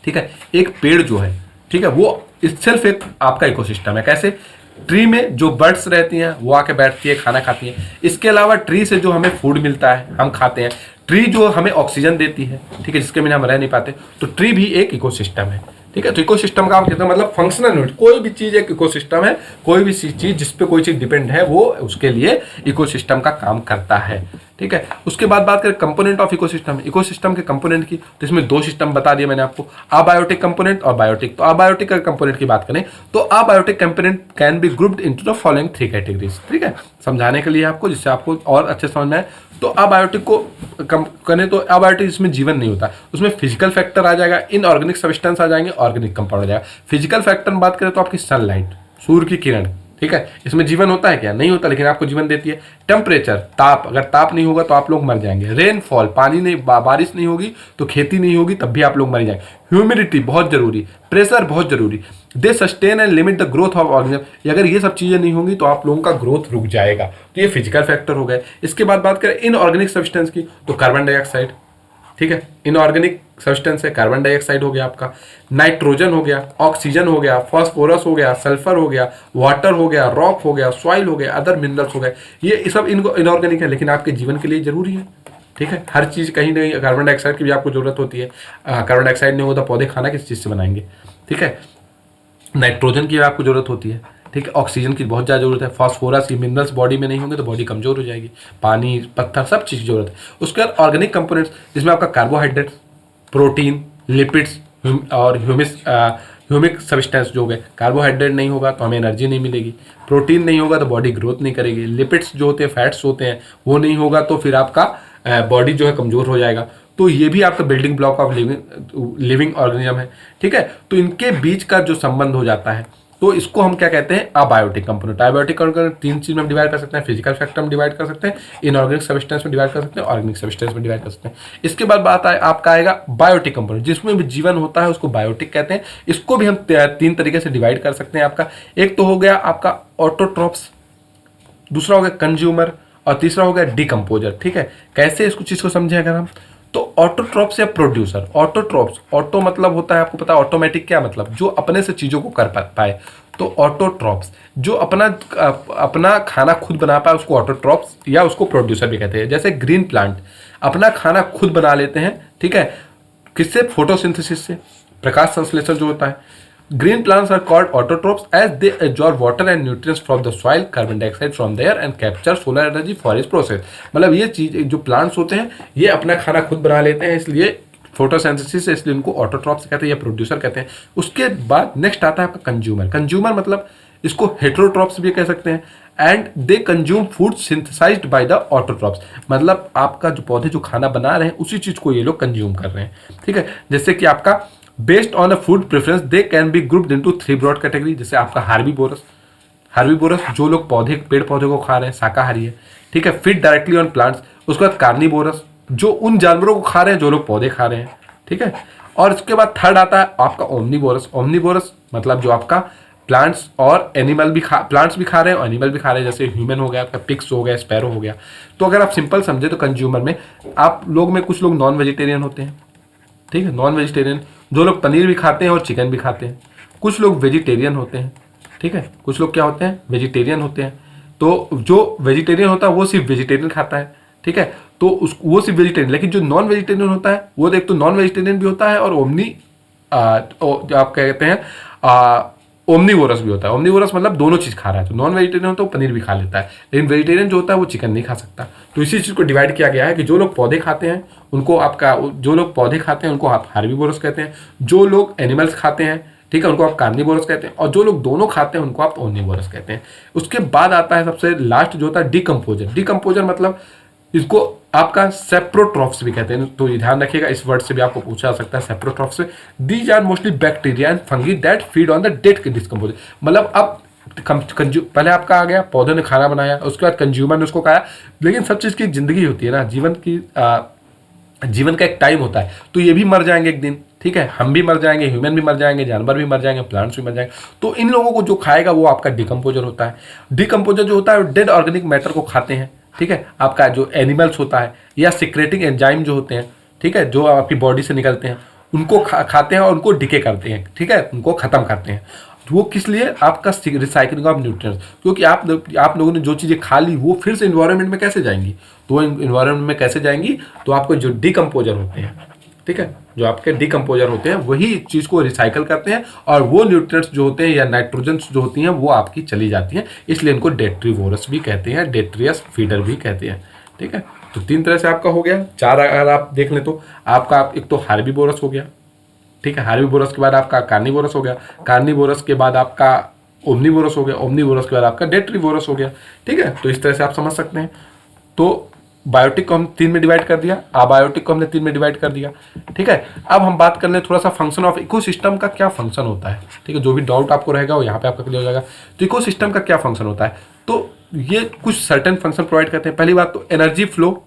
ठीक है, एक पेड़ जो है, ठीक है, वो सिर्फ एक आपका इकोसिस्टम है। कैसे? ट्री में जो बर्ड्स रहती हैं वो आके बैठती है, खाना खाती हैं। इसके अलावा ट्री से जो हमें फूड मिलता है हम खाते हैं। ट्री जो हमें ऑक्सीजन देती है, ठीक है, जिसके बिना हम रह नहीं पाते, तो ट्री भी एक इकोसिस्टम है, ठीक है। तो इकोसिस्टम का आप कहते हैं मतलब फंक्शनल यूनिट, कोई भी चीज एक इकोसिस्टम है, कोई भी चीज जिसपे कोई चीज डिपेंड है वो उसके लिए इकोसिस्टम का काम करता है, ठीक है। उसके बाद बात करें कंपोनेंट ऑफ इकोसिस्टम, इकोसिस्टम के कंपोनेंट की, तो इसमें दो सिस्टम बता दिए मैंने आपको, अबायोटिक कंपोनेंट और बायोटिक। तो अबायोटिक कंपोनेंट की बात करें तो abiotic component can be grouped into the following 3 categories, ठीक है, समझाने के लिए आपको, जिससे आपको और अच्छे समझ में आए। तो अबायोटिक को कम करें तो अबायोटिक इसमें जीवन नहीं होता, उसमें फिजिकल फैक्टर आ जाएगा, इनऑर्गेनिक सब्सटेंस आ जाएंगे, ऑर्गेनिक कंपाउंड आ जाएगा। फिजिकल फैक्टर में बात करें तो आपकी सनलाइट, सूर्य की किरण, ठीक है, इसमें जीवन होता है क्या? नहीं होता, लेकिन आपको जीवन देती है। टेम्परेचर, ताप, अगर ताप नहीं होगा तो आप लोग मर जाएंगे। रेनफॉल, पानी नहीं, बारिश नहीं होगी तो खेती नहीं होगी, तब भी आप लोग मर जाएंगे। ह्यूमिडिटी बहुत जरूरी, प्रेशर बहुत जरूरी। They sustain and limit the growth of organism, अगर ये सब चीजें नहीं होंगी तो आप लोगों का ग्रोथ रुक जाएगा। तो ये फिजिकल फैक्टर हो गए। इसके बाद बात करें इनऑर्गेनिक सब्सटेंस की, तो कार्बन डाइऑक्साइड, ठीक है, इनऑर्गेनिक सब्सटेंस है, कार्बन डाइऑक्साइड हो गया आपका, नाइट्रोजन हो गया, ऑक्सीजन हो गया, फास्फोरस हो गया, सल्फर हो गया, वाटर हो गया, रॉक हो गया, सॉइल हो गया, अदर मिनरल्स हो गए। ये सब इनऑर्गेनिक है, लेकिन आपके जीवन के लिए जरूरी है, ठीक है। हर चीज कहीं नहीं, कार्बन डाइऑक्साइड की भी आपको जरूरत होती है। कार्बन डाइऑक्साइड नहीं होता पौधे खाना किस चीज से बनाएंगे, ठीक है। नाइट्रोजन की आपको जरूरत होती है, ठीक है। ऑक्सीजन की बहुत ज़्यादा जरूरत है। फास्फोरस की मिनरल्स बॉडी में नहीं होंगे तो बॉडी कमजोर हो जाएगी। पानी, पत्थर, सब चीज़ की जरूरत है। उसके बाद ऑर्गेनिक कंपोनेंट्स, जिसमें आपका कार्बोहाइड्रेट्स, प्रोटीन, लिपिड्स और ह्यूमिक सब्सटेंस जो हो गए। कार्बोहाइड्रेट नहीं होगा तो हमें एनर्जी नहीं मिलेगी, प्रोटीन नहीं होगा तो बॉडी ग्रोथ नहीं करेगी, लिपिड्स जो होते हैं, फैट्स होते हैं, वो नहीं होगा तो फिर आपका बॉडी जो है कमजोर हो जाएगा। तो ये भी आपका building block of living organism है, ठीक है। तो इनके बीच का जो संबंध हो जाता है तो इसको हम क्या कहते हैं, अबायोटिक कंपोनेंट। अबायोटिक कंपोनेंट 3 चीज में डिवाइड कर सकते हैं, फिजिकल फैक्टर में डिवाइड कर सकते हैं, इनऑर्गेनिक सब्सटेंस में डिवाइड कर सकते हैं, ऑर्गेनिक सब्सटेंस में डिवाइड कर सकते हैं। इसके बाद बात आपका आएगा बायोटिक कंपोनेंट, जिसमें भी जीवन होता है उसको बायोटिक कहते हैं। इसको भी हम 3 तरीके से डिवाइड कर सकते हैं। आपका एक तो हो गया आपका ऑटोट्रॉप्स, दूसरा हो गया कंज्यूमर और तीसरा हो गया डिकम्पोजर, ठीक है। कैसे इसको चीज को समझे अगर हम, तो ऑटोट्रॉप्स या प्रोड्यूसर, ऑटोट्रॉप्स, ऑटो मतलब होता है, आपको पता है ऑटोमेटिक क्या मतलब, जो अपने से चीज़ों को कर पाए। तो ऑटोट्रॉप्स जो अपना खाना खुद बना पाए उसको ऑटोट्रॉप्स या उसको प्रोड्यूसर भी कहते हैं। जैसे ग्रीन प्लांट अपना खाना खुद बना लेते हैं, ठीक है, किससे? फोटोसिंथेसिस से, प्रकाश संश्लेषण जो होता है। Green plants are called autotrophs as they absorb water and nutrients from the soil, carbon dioxide from the air and capture solar energy for its process। मतलब ये चीज जो प्लांट्स होते हैं ये अपना खाना खुद बना लेते हैं, इसलिए फोटोसिंथेसिस है, इसलिए उनको ऑटोट्रॉप्स कहते हैं या प्रोड्यूसर कहते हैं। उसके बाद नेक्स्ट आता है आपका कंज्यूमर। कंज्यूमर मतलब इसको हेटेरोट्रॉप्स भी कह सकते हैं। And they consume food synthesised by the autotrophs, मतलब आपका जो पौधे जो खाना बना रहे हैं उसी चीज को ये लोग कंज्यूम कर रहे हैं, ठीक है। जैसे कि आपका based on a food preference they can be grouped into 3 broad category. जैसे आपका हार्बीवोरस, हार्बीवोरस जो लोग पेड़ पौधे को खा रहे हैं, शाकाहारी है, ठीक है। Feed directly on plants. उसके बाद कार्निवोरस जो उन जानवरों को खा रहे हैं जो लोग पौधे खा रहे हैं, ठीक है। और उसके बाद थर्ड आता है आपका ओमनीवोरस। ओमनीवोरस मतलब जो आपका प्लांट्स और एनिमल भी प्लांट्स भी खा रहे हैं और एनिमल भी खा रहे हैं, जैसे ह्यूमन हो गया, आपका पिग्स हो गया, स्पैरो हो गया। तो अगर आप सिंपल समझे तो कंज्यूमर में आप लोग में कुछ लोग नॉन वेजिटेरियन होते हैं, ठीक है, नॉन वेजिटेरियन जो लोग पनीर भी खाते हैं और चिकन भी खाते हैं। कुछ लोग वेजिटेरियन होते हैं, ठीक है, कुछ लोग क्या होते हैं? वेजिटेरियन होते हैं। तो जो वेजिटेरियन होता है वो सिर्फ वेजिटेरियन खाता है, ठीक है, तो वो सिर्फ वेजिटेरियन। लेकिन जो नॉन वेजिटेरियन होता है वो एक तो नॉन वेजिटेरियन भी होता है और जो आप कहते हैं ओमनीवोरस भी होता है। ओमनीवोरस मतलब दोनों चीज खा रहा है। तो नॉन वेजिटेरियन होता है वो पनीर भी खा लेता है, लेकिन वेजिटेरियन जो होता है वो चिकन नहीं खा सकता। तो इसी चीज को डिवाइड किया गया है कि जो लोग पौधे खाते हैं उनको आप हार्बीवोरस कहते हैं, जो लोग एनिमल्स खाते हैं, ठीक है, उनको आप कार्निवोरस कहते हैं, और जो लोग दोनों खाते हैं उनको आप ओमनीवोरस कहते हैं। उसके बाद आता है सबसे लास्ट जो होता है डिकम्पोजर। डिकम्पोजर मतलब इसको आपका सेप्रोट्रॉफ्स भी कहते हैं। तो ये ध्यान रखिएगा, इस वर्ड से भी आपको पूछा जा सकता है सेप्रोट्रॉफ्स से। These are mostly bacteria and fungi that feed on the dead decomposer. मतलब अब पहले आपका आ गया, पौधे ने खाना बनाया, उसके बाद कंज्यूमर ने उसको खाया। लेकिन सब चीज़ की जिंदगी होती है ना, जीवन का एक टाइम होता है। तो ये भी मर जाएंगे एक दिन, ठीक है, हम भी मर जाएंगे, ह्यूमन भी मर जाएंगे, जानवर भी मर जाएंगे, प्लांट्स भी मर जाएंगे। तो इन लोगों को जो खाएगा वो आपका डिकम्पोजर होता है। डिकम्पोजर जो होता है डेड ऑर्गेनिक मैटर को खाते हैं, ठीक है। आपका जो एनिमल्स होता है या सिक्रेटिंग एंजाइम जो होते हैं, ठीक है, जो आपकी बॉडी से निकलते हैं उनको खाते हैं और उनको डिके करते हैं, ठीक है, उनको खत्म करते हैं। वो किस लिए? आपका रिसाइकलिंग ऑफ न्यूट्रिएंट्स। क्योंकि आप लोगों ने जो चीज़ें खा ली वो फिर से इन्वायरमेंट में कैसे जाएंगी? तो वो इन्वायरमेंट में कैसे जाएंगी? तो आपको जो डिकम्पोजर होते हैं, ठीक है, जो आपके डिकम्पोजर होते हैं वही चीज़ को रिसाइकल करते हैं और वो न्यूट्रिएंट्स जो होते हैं या नाइट्रोजन्स जो होती हैं वो आपकी चली जाती हैं। इसलिए इनको डेट्रीवोरस भी कहते हैं, डेट्रियस फीडर भी कहते हैं, ठीक है। तो 3 तरह से आपका हो गया। 4 अगर आप देख लें तो आपका एक तो हार्बीवोरस हो गया, ठीक है, हार्बीवोरस के बाद आपका कार्निवोरस हो गया, कार्निवोरस के बाद आपका ओमनीवोरस हो गया, ओमनीवोरस के बाद आपका डेट्रीवोरस हो गया, ठीक है। तो इस तरह से आप समझ सकते हैं। तो बायोटिक को हम 3 में डिवाइड कर दिया, अबायोटिक को हमने 3 में डिवाइड कर दिया, ठीक है। अब हम बात कर लें थोड़ा सा फंक्शन ऑफ इकोसिस्टम का, क्या फंक्शन होता है, ठीक है। जो भी डाउट आपको रहेगा वो यहाँ पे आपका क्लियर हो जाएगा। तो इकोसिस्टम का क्या फंक्शन होता है? तो ये कुछ सर्टेन फंक्शन प्रोवाइड करते हैं। पहली बात तो एनर्जी फ्लो,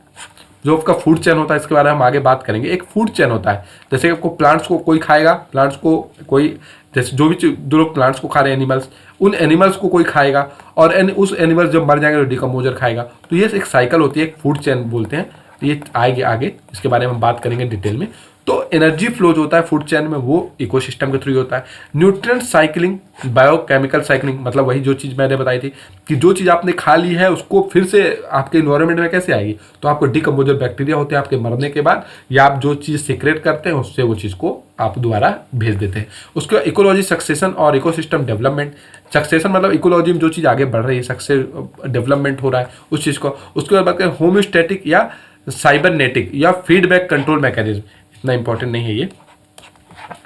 जो आपका फूड चेन होता है, इसके बारे में हम आगे बात करेंगे। एक फूड चेन होता है, जैसे आपको प्लांट्स को कोई खाएगा, प्लांट्स को कोई, जैसे जो लोग प्लांट्स को खा रहे हैं एनिमल्स, उन एनिमल्स को कोई खाएगा और उस एनिमल्स जब मर जाएंगे तो डिकम्पोजर खाएगा। तो ये एक साइकिल होती है, एक फूड चेन बोलते हैं। ये आएगी आगे, इसके बारे में हम बात करेंगे डिटेल में। तो एनर्जी फ्लो जो होता है फूड चेन में वो इकोसिस्टम के थ्रू होता है। न्यूट्रिएंट साइकिलिंग, बायोकेमिकल साइकिलिंग, मतलब वही जो चीज़ मैंने बताई थी कि जो चीज़ आपने खा ली है उसको फिर से आपके इन्वायरमेंट में कैसे आएगी? तो आपको डिकम्पोजर बैक्टीरिया होते हैं आपके मरने के बाद, या आप जो चीज़ सिक्रेट करते हैं उससे वो चीज़ को आप दोबारा भेज देते हैं। उसके बाद इकोलॉजी सक्सेशन और इकोसिस्टम डेवलपमेंट। सक्सेशन मतलब इकोलॉजी में जो चीज़ आगे बढ़ रही है, सक्सेस डेवलपमेंट हो रहा है उस चीज़ को। उसके बाद बात करें होम्योस्टैटिक या साइबरनेटिक या फीडबैक कंट्रोल मैकेनिज्म। इतना इंपॉर्टेंट नहीं है ये,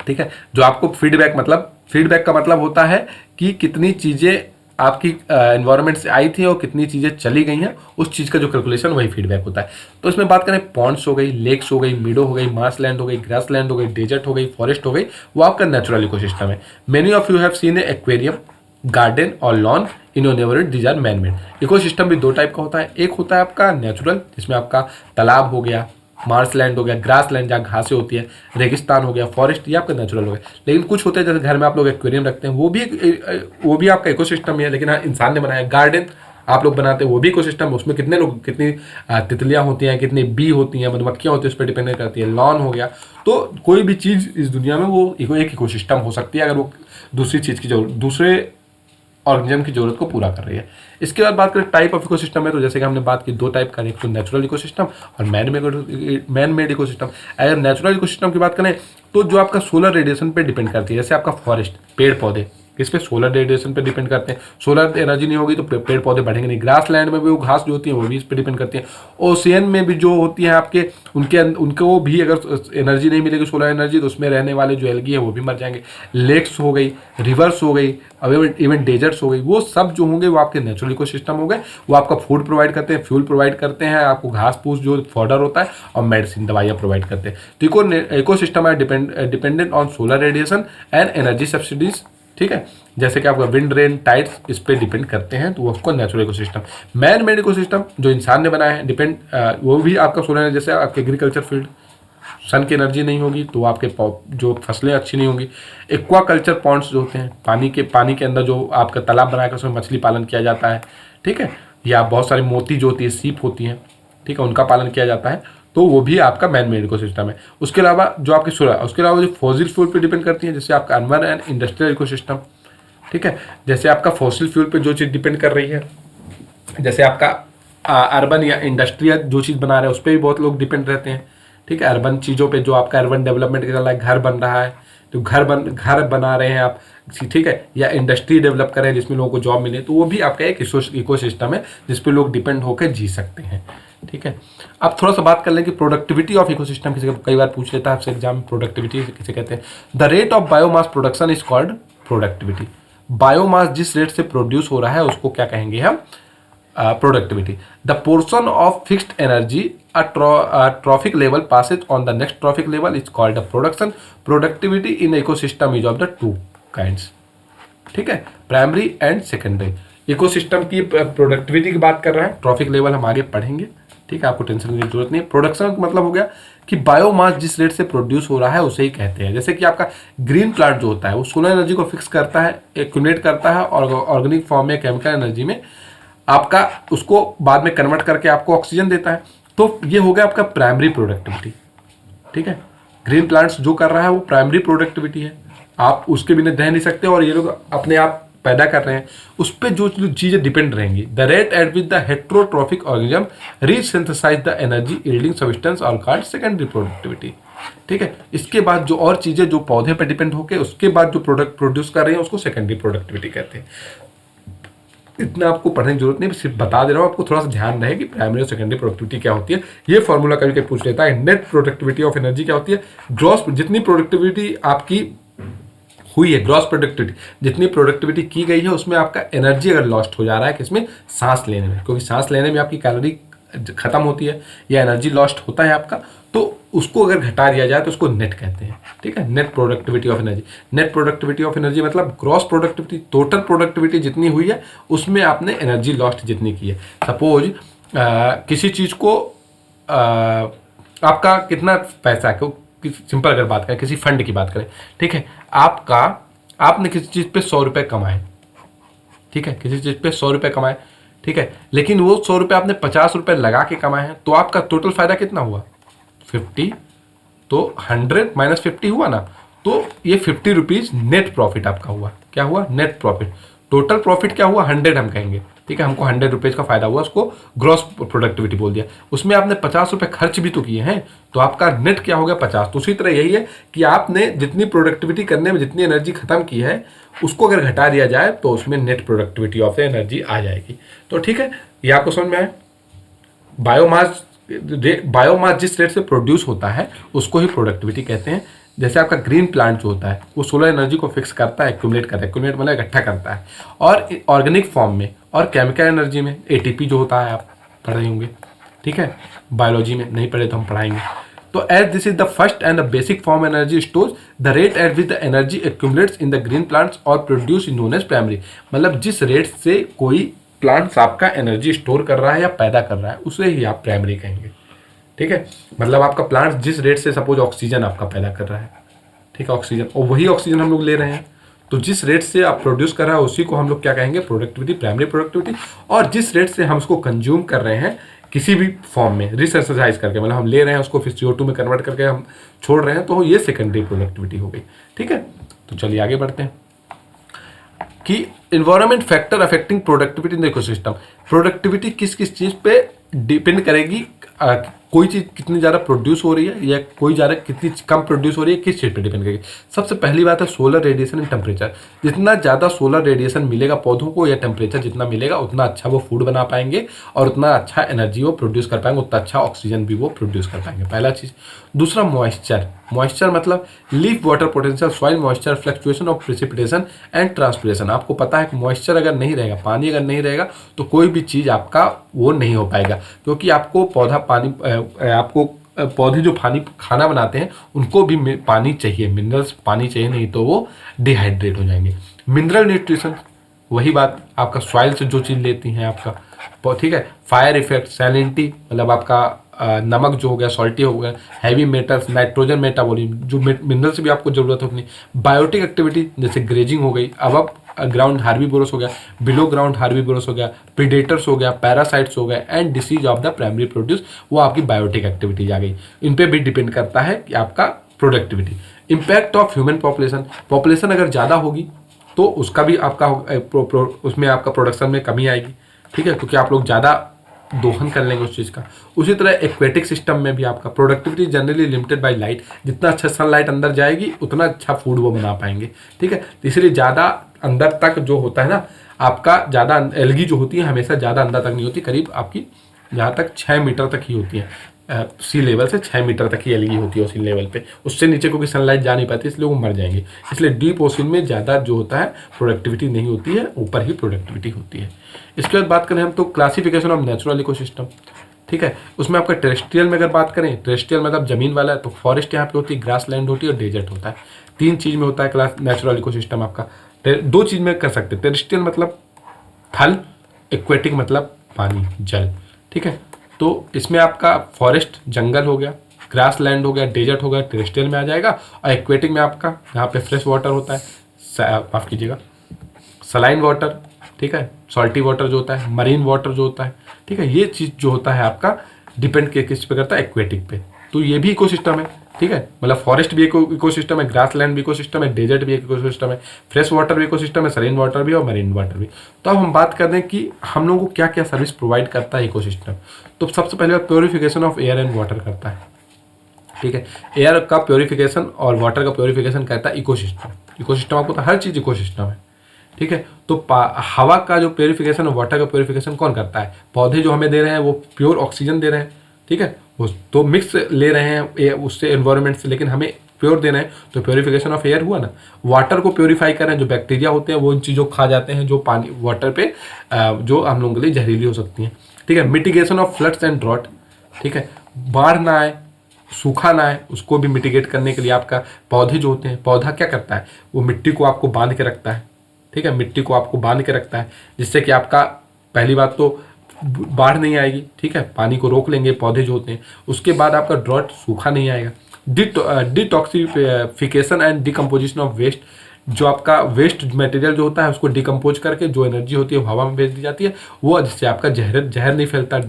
ठीक है। जो आपको फीडबैक का मतलब होता है कि कितनी चीज़ें आपकी एनवायरनमेंट से आई थी और कितनी चीज़ें चली गई हैं, उस चीज़ का जो कैलकुलेशन वही फीडबैक होता है। तो इसमें बात करें पॉन्ड्स हो गई, लेक्स हो गई, मीडो हो गई, मार्शलैंड हो गई, ग्रासलैंड हो गई, डेजर्ट हो गई, फॉरेस्ट हो गई, वो आपका नेचुरल इकोसिस्टम है। Many of you have seen a aquarium, garden or lawn in your neighbourhood, these are man made. Ecosystem भी 2 टाइप का होता है। एक होता है आपका नेचुरल, जिसमें आपका तालाब हो गया, मार्शलैंड हो गया, ग्रास लैंड जहाँ घासें होती है, रेगिस्तान हो गया, फॉरेस्ट, ये आपका नेचुरल हो गया। लेकिन कुछ होते हैं जैसे घर में आप लोग एक्वेरियम रखते हैं, वो भी आपका इकोसिस्टम ही है, लेकिन हाँ इंसान ने बनाया। गार्डन आप लोग बनाते हैं वो भी इकोसिस्टम, उसमें कितने लोग, कितनी तितलियां होती हैं, कितनी बी होती हैं, मधुमक्खियां होती हैं, उस पर डिपेंड करती है। लॉन हो गया, तो कोई भी चीज़ इस दुनिया में वो एक इकोसिस्टम हो सकती है अगर वो दूसरी चीज़ की जरूरत, दूसरे ऑर्गेनिज्म की जरूरत को पूरा कर रही है। इसके बाद बात करें टाइप ऑफ इकोसिस्टम है, तो जैसे कि हमने बात की दो टाइप का, एक तो नेचुरल इकोसिस्टम और मैन मेड इकोसिस्टम। अगर नेचुरल इकोसिस्टम की बात करें तो जो आपका सोलर रेडिएशन पे डिपेंड करती है, जैसे आपका फॉरेस्ट, पेड़ पौधे किस पे, सोलर रेडिएशन पे डिपेंड करते हैं। सोलर एनर्जी नहीं होगी तो पेड़ पौधे बढ़ेंगे नहीं। ग्रास लैंड में भी वो घास जो होती है वो भी इस पे डिपेंड करती है। ओशियन में भी जो होती है आपके, उनको भी अगर एनर्जी नहीं मिलेगी सोलर एनर्जी, तो उसमें रहने वाले जो एल्गी है वो भी मर जाएंगे। लेक्स हो गई, रिवर्स हो गई, अब इवन डेजर्ट्स हो गई, वो सब जो होंगे वो आपके नेचुरल इकोसिस्टम हो गए। वो आपका फूड प्रोवाइड करते हैं, फ्यूल प्रोवाइड करते हैं, आपको घास फूस जो फॉडर होता है, और मेडिसिन दवाइयाँ प्रोवाइड करते हैं। तो इकोसिस्टम है dependent on solar radiation and energy subsidies, ठीक है। जैसे कि आपका विंड, रेन, टाइड्स इस पे डिपेंड करते हैं, तो वो उसको natural ecosystem. Man made ecosystem जो इंसान ने बनाया है, वो भी आपका सोलर, जैसे आपके एग्रीकल्चर फील्ड, सन की एनर्जी नहीं होगी तो आपके जो फसलें अच्छी नहीं होंगी। एक्वा कल्चर पॉन्ड्स जो होते हैं, पानी के अंदर जो आपका तालाब बनाकर उसमें मछली पालन किया जाता है, ठीक है, या बहुत सारी मोती जो होती है, सीप होती हैं, ठीक है, उनका पालन किया जाता है, तो वो भी आपका मैन मेड इकोसिस्टम है। उसके अलावा जो आपकी उसके अलावा जो फॉसिल फ्यूल पे डिपेंड करती है, जैसे आपका अर्बन एंड इंडस्ट्रियल इकोसिस्टम, ठीक है। जैसे आपका फॉसिल फ्यूल पे जो चीज़ डिपेंड कर रही है, जैसे आपका अर्बन या इंडस्ट्रियल जो चीज़ बना रहे हैं उस पर भी बहुत लोग डिपेंड रहते हैं, ठीक है। अर्बन चीज़ों पे जो आपका अर्बन डेवलपमेंट चल रहा है, घर बन रहा है तो घर बना रहे हैं आप, ठीक है, या इंडस्ट्री डेवलप करें जिसमें लोगों को जॉब मिले, तो वो भी आपका एक इकोसिस्टम है जिस पे लोग डिपेंड होकर जी सकते हैं, ठीक है। अब थोड़ा सा बात कर लें कि प्रोडक्टिविटी ऑफ इकोसिस्टम, किसी कई बार पूछ लेता है आपसे एग्जाम में, प्रोडक्टिविटी किसे कहते हैं। The rate of biomass production is called productivity. Biomass जिस रेट से प्रोड्यूस हो रहा है उसको क्या कहेंगे हम, productivity. The portion of fixed energy trophic level passes on the next trophic level is called the production. Productivity in ecosystem is of the two kinds, ठीक है, प्राइमरी एंड सेकेंडरी। इकोसिस्टम की प्रोडक्टिविटी की बात कर रहे हैं, trophic level हम आगे पढ़ेंगे, ठीक है, आपको टेंशन करने की जरूरत नहीं है। प्रोडक्शन का मतलब हो गया कि बायोमास जिस रेट से प्रोड्यूस हो रहा है उसे ही कहते हैं। जैसे कि आपका ग्रीन प्लांट जो होता है वो सोलर एनर्जी को फिक्स करता है, एक्यूमुलेट करता है, और ऑर्गेनिक फॉर्म में, केमिकल एनर्जी में आपका उसको बाद में कन्वर्ट करके आपको ऑक्सीजन देता है। तो ये हो गया आपका प्राइमरी प्रोडक्टिविटी, ठीक है। ग्रीन प्लांट्स जो कर रहा है वो प्राइमरी प्रोडक्टिविटी है, आप उसके बिना रह नहीं सकते, और ये लोग अपने आप पैदा कर रहे हैं, उस पर जो चीज़ें डिपेंड रहेंगी। The rate at which the heterotrophic organism resynthesize the energy yielding substance are called secondary productivity, ठीक है। इसके बाद जो और चीज़ें जो पौधे पर डिपेंड होकर उसके बाद जो प्रोडक्ट प्रोड्यूस कर रहे हैं उसको सेकेंडरी प्रोडक्टिविटी कहते हैं। इतना आपको पढ़ने की जरूरत नहीं, सिर्फ बता दे रहा हूँ, आपको थोड़ा सा ध्यान रहे कि प्राइमरी और सेकेंडरी प्रोडक्टिविटी क्या होती है। ये फॉर्मूला कभी कभी पूछ लेता है। नेट प्रोडक्टिविटी ऑफ एनर्जी क्या होती है, ग्रॉस, जितनी प्रोडक्टिविटी आपकी हुई है, ग्रॉस प्रोडक्टिविटी जितनी प्रोडक्टिविटी की गई है उसमें आपका एनर्जी अगर लॉस्ट हो जा रहा है किसमें, सांस लेने में, क्योंकि सांस लेने में आपकी कैलोरी खत्म होती है या एनर्जी लॉस्ट होता है आपका, तो उसको अगर घटा दिया जाए तो उसको नेट कहते हैं, ठीक है, net productivity of energy. Net productivity of energy मतलब ग्रॉस प्रोडक्टिविटी, टोटल प्रोडक्टिविटी जितनी हुई है उसमें आपने एनर्जी लॉस्ट जितनी की है। सपोज किसी चीज़ को आपका कितना पैसा है, सिंपल अगर बात करें, किसी फंड की बात करें, ठीक है, आपने किसी चीज़ पे 100 रुपये कमाए, ठीक है, किसी चीज़ पे 100 रुपये कमाए, ठीक है, लेकिन वो 100 रुपये आपने 50 रुपये लगा के कमाए हैं, तो आपका टोटल फायदा कितना हुआ, 50, तो 100 माइनस 50 हुआ ना, तो ये 50 रुपीज़ नेट प्रॉफिट आपका हुआ। क्या हुआ, नेट प्रॉफिट। टोटल प्रॉफिट क्या हुआ, 100 हम कहेंगे, ठीक है, हमको 100 रुपीज़ का फायदा हुआ, उसको ग्रॉस प्रोडक्टिविटी बोल दिया। उसमें आपने 50 रुपये खर्च भी तो किए हैं, तो आपका नेट क्या हो गया, 50। तो उसी तरह यही है कि आपने जितनी प्रोडक्टिविटी करने में जितनी एनर्जी खत्म की है उसको अगर घटा दिया जाए तो उसमें नेट प्रोडक्टिविटी ऑफ एनर्जी आ जाएगी। तो ठीक है, ये आपको समझ में आए। बायोमास जिस रेट से प्रोड्यूस होता है उसको ही प्रोडक्टिविटी कहते हैं। जैसे आपका ग्रीन प्लांट जो होता है वो सोलर एनर्जी को फिक्स करता है, एक्यूमुलेट करता है, एक्यूमुलेट मतलब इकट्ठा करता है, और ऑर्गेनिक फॉर्म में और केमिकल एनर्जी में, एटीपी जो होता है आप पढ़ रहे होंगे, ठीक है, बायोलॉजी में नहीं पढ़े तो हम पढ़ाएंगे। तो as this is the first and the basic form energy stores, the rate at which the energy accumulates in the green plants और प्रोड्यूस नोन एज प्राइमरी। मतलब जिस रेट से कोई प्लांट्स आपका एनर्जी स्टोर कर रहा है या पैदा कर रहा है उसे ही आप प्राइमरी कहेंगे, ठीक है। मतलब आपका प्लांट जिस रेट से सपोज ऑक्सीजन आपका पैदा कर रहा है, ठीक है, ऑक्सीजन, और वही ऑक्सीजन हम लोग ले रहे हैं, तो जिस रेट से आप प्रोड्यूस कर रहे हैं उसी को हम लोग क्या कहेंगे, प्रोडक्टिविटी, प्राइमरी प्रोडक्टिविटी। और जिस रेट से हम उसको कंज्यूम कर रहे हैं किसी भी फॉर्म में रिसर्साइज करके, मतलब हम ले रहे हैं उसको फिर CO2 में कन्वर्ट करके हम छोड़ रहे हैं, तो ये सेकेंडरी प्रोडक्टिविटी हो गई। ठीक है, तो चलिए आगे बढ़ते हैं कि environment factor affecting productivity in the ecosystem. Productivity किस किस चीज़ पे डिपेंड करेगी, कोई चीज़ कितनी ज़्यादा प्रोड्यूस हो रही है या कोई ज़्यादा कितनी कम प्रोड्यूस हो रही है, किस चीज़ पे डिपेंड करेगी। सबसे पहली बात है सोलर रेडिएशन एंड टेम्परेचर। जितना ज़्यादा सोलर रेडिएशन मिलेगा पौधों को या टेम्परेचर जितना मिलेगा उतना अच्छा वो फूड बना पाएंगे और उतना अच्छा एनर्जी वो प्रोड्यूस कर पाएंगे, उतना अच्छा ऑक्सीजन भी वो प्रोड्यूस कर पाएंगे, पहला चीज़। दूसरा मॉइस्चर। मॉइस्चर मतलब leaf water potential, soil moisture, fluctuation of precipitation and transpiration. आपको पता है कि मॉइस्चर अगर नहीं रहेगा, पानी अगर नहीं रहेगा तो कोई भी चीज़ आपका वो नहीं हो पाएगा, क्योंकि आपको पौधा पानी आपको पौधे जो पानी खाना बनाते हैं उनको भी पानी चाहिए, मिनरल्स पानी चाहिए, नहीं तो वो डिहाइड्रेट हो जाएंगे। मिनरल न्यूट्रिशन, वही बात आपका सॉइल से जो चीज़ लेती हैं आपका, ठीक है। फायर इफेक्ट, सैलिनिटी मतलब आपका नमक जो हो गया, सॉल्टी हो गया, हैवी मेटल्स, नाइट्रोजन मेटाबॉलिज्म जो मिनरल्स भी आपको जरूरत होगी। बायोटिक एक्टिविटी जैसे ग्रेजिंग हो गई, अब ग्राउंड हार्बीवोरस हो गया, बिलो ग्राउंड हार्बीवोरस हो गया, प्रीडेटर्स हो गया, पैरासाइट्स हो गए and disease of the primary produce, वो आपकी बायोटिक एक्टिविटीज आ गई। इन पे भी डिपेंड करता है कि आपका productivity. Impact of human population, population अगर ज़्यादा होगी तो उसका भी आपका उसमें आपका प्रोडक्शन में कमी आएगी, ठीक है, क्योंकि आप लोग ज़्यादा दोहन कर लेंगे उस चीज़ का। उसी तरह एक्वेटिक सिस्टम में भी आपका productivity generally limited by light, जितना अच्छा सनलाइट अंदर जाएगी उतना अच्छा फूड वो बना पाएंगे, ठीक है। इसलिए ज़्यादा अंदर तक जो होता है ना आपका, ज़्यादा एल्गी जो होती है हमेशा ज़्यादा अंदर तक नहीं होती, करीब आपकी यहाँ तक 6 मीटर तक ही होती है, सी लेवल से 6 मीटर तक ही एल्गी होती है उसी लेवल पे, उससे नीचे क्योंकि सनलाइट जा नहीं पाती इसलिए वो मर जाएंगे। इसलिए डीप ओशन में ज़्यादा जो होता है प्रोडक्टिविटी नहीं होती है, ऊपर ही प्रोडक्टिविटी होती है। इसके बाद बात करें हम तो क्लासिफिकेशन ऑफ नेचुरल इकोसिस्टम, ठीक है। उसमें आपका टेरेस्ट्रियल में अगर बात करें, टेरेस्ट्रियल मतलब जमीन वाला है, तो फॉरेस्ट यहाँ पे होती है, ग्रास लैंड होती है और डेजर्ट होता है। 3 चीज़ में होता है क्लास नेचुरल इकोसिस्टम आपका। 2 चीज़ में कर सकते हैं, टेरेस्ट्रियल मतलब थल, एक्वेटिक मतलब पानी जल, ठीक है। तो इसमें आपका फॉरेस्ट जंगल हो गया, ग्रास लैंड हो गया, डेजर्ट हो गया, टेरेस्ट्रियल में आ जाएगा। और एक्वेटिक में आपका यहाँ पे फ्रेश वाटर होता है, माफ कीजिएगा सलाइन वाटर, ठीक है, सॉल्टी वाटर जो होता है, मरीन वाटर जो होता है, ठीक है। ये चीज़ जो होता है आपका डिपेंड किस पे करता है, एक्वेटिक पे। तो ये भी इकोसिस्टम है, ठीक है, मतलब फॉरेस्ट भी एक इकोसिस्टम है, ग्रास लैंड भी इकोसिस्टम है, डेजर्ट भी एक इकोसिस्टम है, फ्रेश वाटर भी इकोसिस्टम है, सलाइन वाटर भी और मरीन वाटर भी। तो अब हम बात कर रहे हैं कि हम लोगों को क्या क्या सर्विस प्रोवाइड करता है इकोसिस्टम। तो सबसे पहले purification of air and water करता है, ठीक है। एयर का प्योरीफिकेशन और वाटर का प्योरीफिकेशन करता है इकोसिस्टम। इकोसिस्टम आपको तो हर चीज़ इकोसिस्टम है, ठीक है। तो हवा का जो प्योरीफिकेशन और वाटर का प्योरीफिकेशन कौन करता है, पौधे जो हमें दे रहे हैं वो प्योर ऑक्सीजन दे रहे हैं, ठीक है, वो तो मिक्स ले रहे हैं उससे एनवायरनमेंट से, लेकिन हमें प्योर देना है, तो प्योरीफिकेशन ऑफ एयर हुआ ना। वाटर को प्योरीफाई कर रहे हैं, जो बैक्टीरिया होते हैं वो इन चीज़ों को खा जाते हैं जो पानी वाटर पे जो हम लोगों के लिए जहरीली हो सकती हैं, ठीक है। Mitigation of floods and drought, ठीक है, बाढ़ ना आए, सूखा ना आए, उसको भी मिटिगेट करने के लिए आपका पौधे जो होते हैं, पौधा क्या करता है, वो मिट्टी को आपको बांध के रखता है, ठीक है, मिट्टी को आपको बांध के रखता है, जिससे कि आपका पहली बात तो बाढ़ नहीं आएगी, ठीक है, पानी को रोक लेंगे पौधे जो होते हैं। उसके बाद आपका ड्रॉट, सूखा नहीं आएगा। Detoxification and decomposition of waste, जो आपका वेस्ट मटेरियल जो होता है उसको डिकम्पोज करके जो एनर्जी होती है हवा में भेज दी जाती है, वो जिससे आपका जहर नहीं फैलता।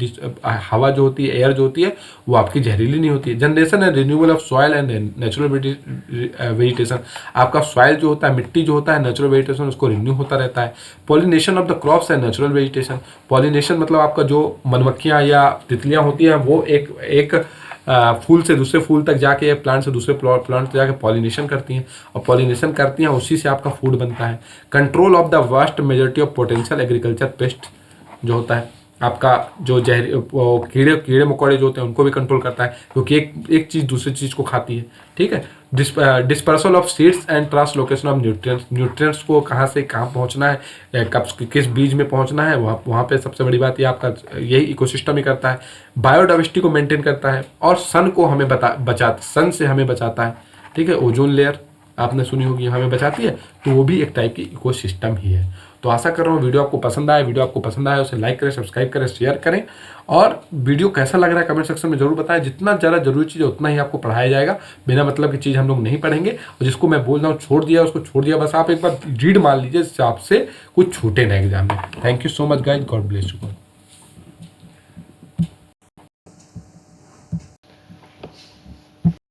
हवा जो होती है, एयर जो होती है वो आपकी जहरीली नहीं होती है। Generation and renewal of soil and natural vegetation, आपका सॉइल जो होता है, मिट्टी जो होता है, नेचुरल वेजिटेशन उसको रिन्यू होता रहता है। Pollination of the crops and natural vegetation, pollination मतलब आपका जो मधुमक्खियाँ या तितलियाँ होती हैं वो एक फूल से दूसरे फूल तक जाके, प्लांट से दूसरे प्लांट तक जाके पॉलिनेशन करती हैं, और पॉलिनेशन करती हैं उसी से आपका फूड बनता है। Control of the vast majority of potential agriculture pest, जो होता है आपका जो कीड़े मकोड़े जो होते हैं उनको भी कंट्रोल करता है, क्योंकि एक चीज़ दूसरी चीज़ को खाती है, ठीक है। Dispersal of seeds and translocation of nutrients, nutrients को कहाँ से कहाँ पहुँचना है, कब किस बीज में पहुँचना है, वहाँ पे सबसे बड़ी बात ये आपका यही इकोसिस्टम ही करता है। बायोडाइवर्सिटी को मेंटेन करता है, और सन को हमें सन से हमें बचाता है, ठीक है। ओजोन लेयर आपने सुनी होगी हमें बचाती है, तो वो भी एक टाइप की इकोसिस्टम ही है। तो आशा कर रहा हूँ वीडियो आपको पसंद आया। वीडियो आपको पसंद आया उसे लाइक करें, सब्सक्राइब करें, शेयर करें, और वीडियो कैसा लग रहा है कमेंट सेक्शन में जरूर बताएं। जितना ज़्यादा जरूरी चीज़ है उतना ही आपको पढ़ाया जाएगा, बिना मतलब की चीज़ हम लोग नहीं पढ़ेंगे। और जिसको मैं बोल रहा हूँ छोड़ दिया उसको छोड़ दिया, बस आप एक बार रीड मान लीजिए जिससे आपसे कुछ छूटे ना एग्जाम में। Thank you so much guys, God bless you.